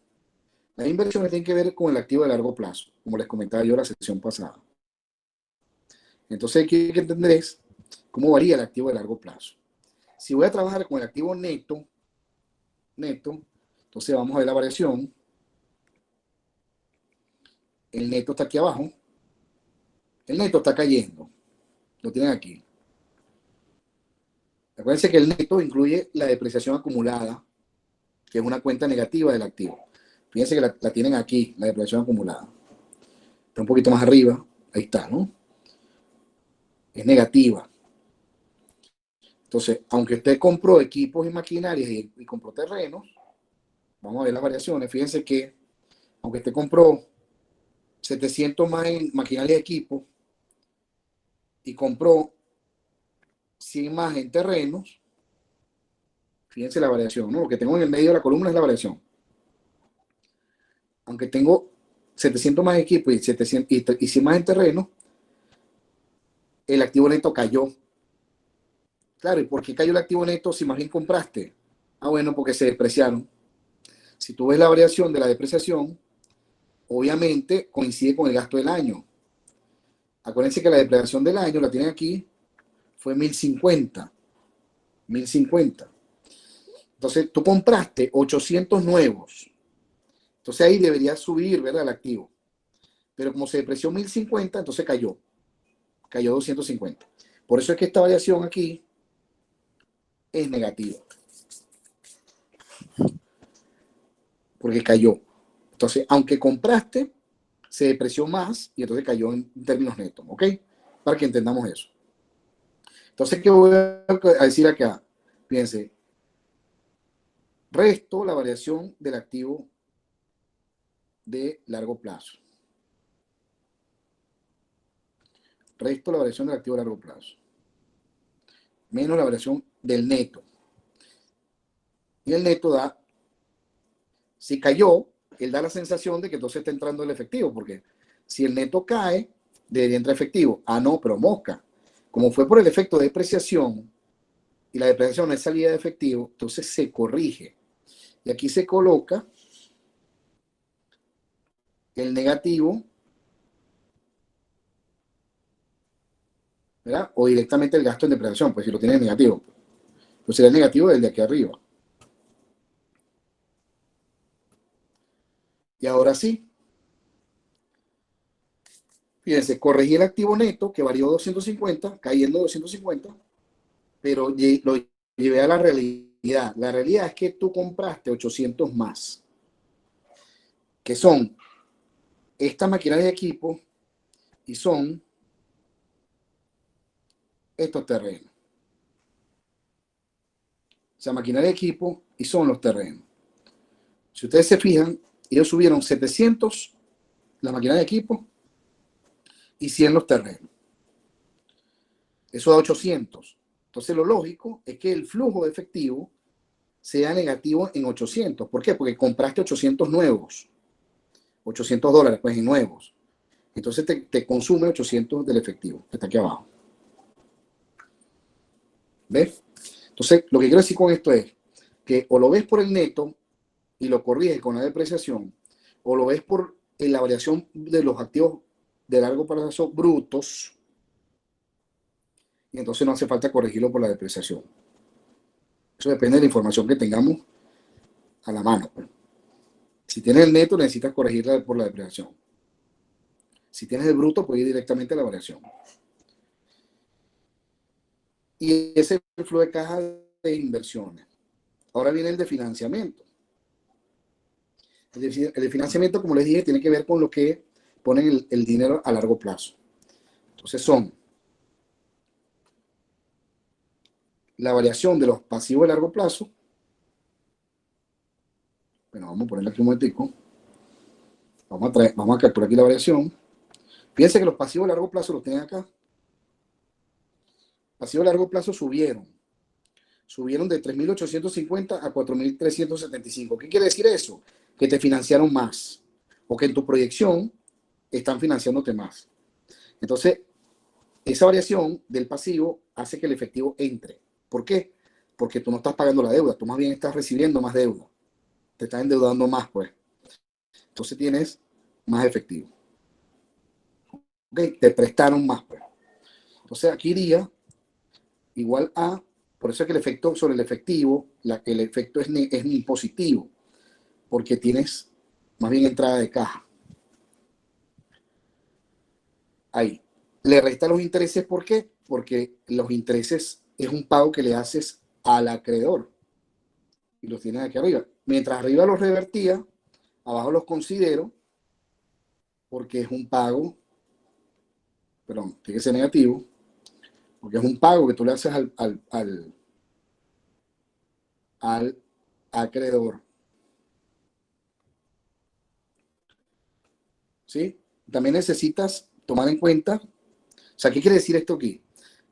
Las inversiones tienen que ver con el activo de largo plazo, como les comentaba yo en la sesión pasada. Entonces, hay que entender cómo varía el activo de largo plazo. Si voy a trabajar con el activo neto, entonces vamos a ver la variación. El neto está aquí abajo. El neto está cayendo. Lo tienen aquí. Acuérdense que el neto incluye la depreciación acumulada, que es una cuenta negativa del activo. Fíjense que la tienen aquí, la depreciación acumulada. Está un poquito más arriba. Ahí está, ¿no? Es negativa. Entonces, aunque usted compró equipos y maquinarias y compró terrenos, vamos a ver las variaciones. Fíjense que, aunque usted compró 700 más en maquinaria y equipo y compró 100 más en terrenos, fíjense la variación, ¿no? Lo que tengo en el medio de la columna es la variación. Aunque tengo 700 más equipo y 100 más en terreno, el activo neto cayó. Claro, ¿y por qué cayó el activo neto si más bien compraste? Ah, bueno, porque se depreciaron. Si tú ves la variación de la depreciación, obviamente coincide con el gasto del año. Acuérdense que la depreciación del año, la tienen aquí, fue 1.050. 1.050. Entonces, tú compraste 800 nuevos. Entonces ahí debería subir, ¿verdad? El activo. Pero como se depreció 1.050, entonces cayó. Cayó 250. Por eso es que esta variación aquí es negativa. Porque cayó. Entonces, aunque compraste, se depreció más y entonces cayó en términos netos. ¿Ok? Para que entendamos eso. Entonces, ¿qué voy a decir acá? Fíjense. Resto la variación del activo de largo plazo. Resto la variación del activo de largo plazo. Menos la variación del neto. Y el neto da, si cayó, él da la sensación de que entonces está entrando el efectivo, porque si el neto cae, debería entrar efectivo. Ah, no, pero mosca. Como fue por el efecto de depreciación y la depreciación es salida de efectivo, entonces se corrige. Y aquí se coloca el negativo, ¿verdad? O directamente el gasto en depreciación, pues si lo tienes negativo. Pues sería el negativo del de aquí arriba. Y ahora sí, fíjense, corregí el activo neto que varió 250, cayendo 250, pero lo llevé a la realidad. La realidad es que tú compraste 800 más, que son estas máquinas de equipo y son estos terrenos. O sea, maquinaria de equipo y son los terrenos. Si ustedes se fijan, ellos subieron 700 la maquinaria de equipo y 100 los terrenos. Eso da 800. Entonces lo lógico es que el flujo de efectivo sea negativo en 800. ¿Por qué? Porque compraste 800 nuevos. $800 pues en nuevos. Entonces te consume 800 del efectivo, que está aquí abajo. ¿Ves? Entonces, lo que quiero decir con esto es que o lo ves por el neto y lo corriges con la depreciación, o lo ves por la variación de los activos de largo plazo brutos, y entonces no hace falta corregirlo por la depreciación. Eso depende de la información que tengamos a la mano. Si tienes el neto, necesitas corregirla por la depreciación. Si tienes el bruto, puedes ir directamente a la variación. Y ese es el flujo de caja de inversiones. Ahora viene el de financiamiento. El de financiamiento, como les dije, tiene que ver con lo que ponen el dinero a largo plazo. Entonces son la variación de los pasivos de largo plazo. Bueno, vamos a ponerle aquí un momentico. Vamos a capturar aquí la variación. Fíjense que los pasivos de largo plazo los tienen acá. Pasivos de largo plazo subieron de 3.850 a 4.375. ¿Qué quiere decir eso? Que te financiaron más o que en tu proyección están financiándote más. Entonces, esa variación del pasivo hace que el efectivo entre. ¿Por qué? Porque tú no estás pagando la deuda, tú más bien estás recibiendo más deuda. Te estás endeudando más, pues. Entonces tienes más efectivo. ¿Ok? Te prestaron más, pues. Entonces aquí iría igual a, por eso es que el efecto sobre el efectivo, el efecto es positivo, porque tienes más bien entrada de caja. Ahí. Le resta los intereses, ¿por qué? Porque los intereses es un pago que le haces al acreedor. Y los tienes aquí arriba. Mientras arriba los revertía, abajo los considero, porque es un pago, perdón, tiene que ser negativo, porque es un pago que tú le haces al acreedor. ¿Sí? También necesitas tomar en cuenta, o sea, ¿qué quiere decir esto aquí?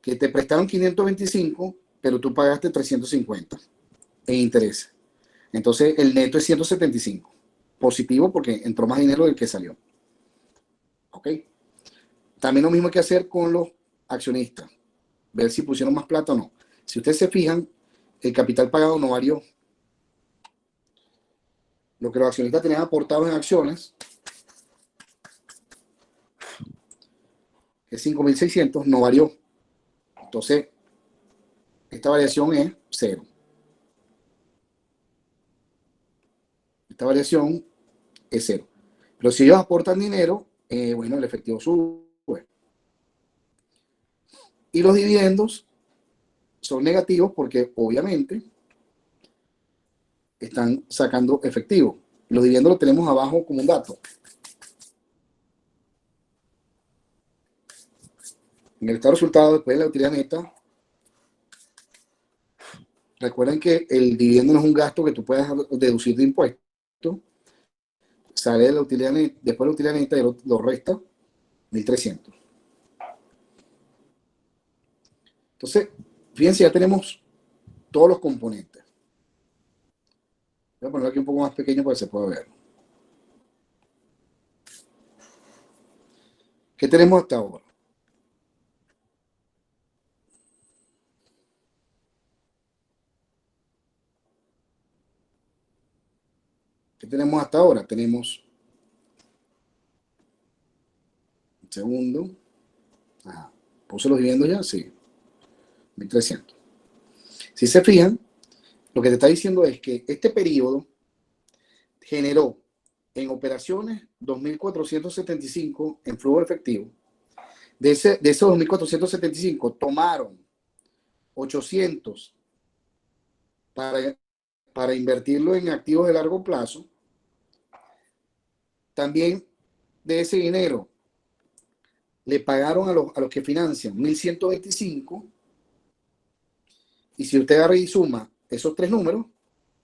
Que te prestaron 525, pero tú pagaste 350 en interés. Entonces, el neto es 175. Positivo porque entró más dinero del que salió. ¿Ok? También lo mismo hay que hacer con los accionistas. Ver si pusieron más plata o no. Si ustedes se fijan, el capital pagado no varió. Lo que los accionistas tenían aportado en acciones, que es 5.600, no varió. Entonces, esta variación es cero. Esta variación es cero. Pero si ellos aportan dinero, bueno, el efectivo sube. Y los dividendos son negativos porque obviamente están sacando efectivo. Los dividendos los tenemos abajo como un dato. En el estado de resultados, después de la utilidad neta, recuerden que el dividendo no es un gasto que tú puedas deducir de impuestos. Sale de la utilidad neta, después de la utilidad neta y lo resta 1.300. Entonces, fíjense, ya tenemos todos los componentes. Voy a ponerlo aquí un poco más pequeño para que se pueda ver. ¿Qué tenemos hasta ahora? ¿Qué tenemos hasta ahora? Tenemos un segundo. Ajá. ¿Puse los dividendos ya? Sí. 1.300. Si se fijan, lo que te está diciendo es que este periodo generó en operaciones 2.475 en flujo efectivo. De esos 2.475 tomaron 800 para invertirlo en activos de largo plazo. También de ese dinero le pagaron a los que financian 1.125, y si usted agarra y suma esos tres números,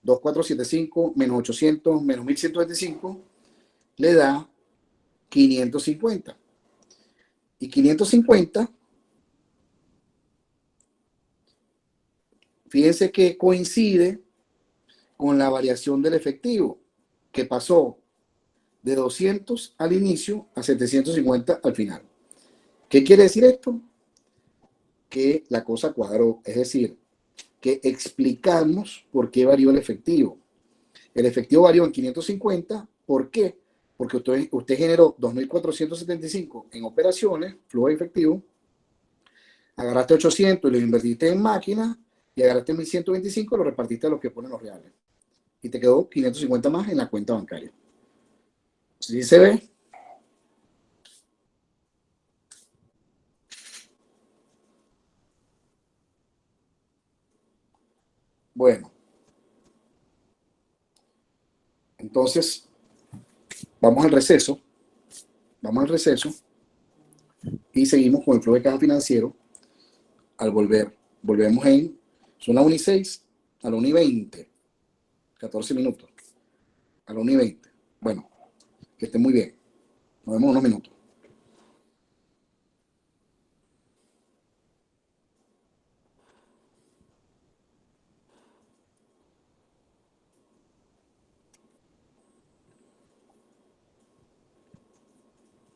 2.475 menos 800 menos 1.125, le da 550. Y 550, fíjense que coincide con la variación del efectivo, que pasó de 200 al inicio a 750 al final. ¿Qué quiere decir esto? Que la cosa cuadró, es decir, que explicamos por qué varió el efectivo. El efectivo varió en 550, ¿por qué? Porque usted generó 2.475 en operaciones, flujo efectivo, agarraste 800 y lo invertiste en máquinas, y agarraste 1.125 y lo repartiste a los que ponen los reales. Y te quedó 550 más en la cuenta bancaria. ¿Sí se ve? Bueno, entonces vamos al receso. Vamos al receso y seguimos con el flujo de caja financiero. Al volver, volvemos son las 1:06, a la 1:20, 14 minutos, a la 1:20. Bueno, que esté muy bien. Nos vemos en unos minutos.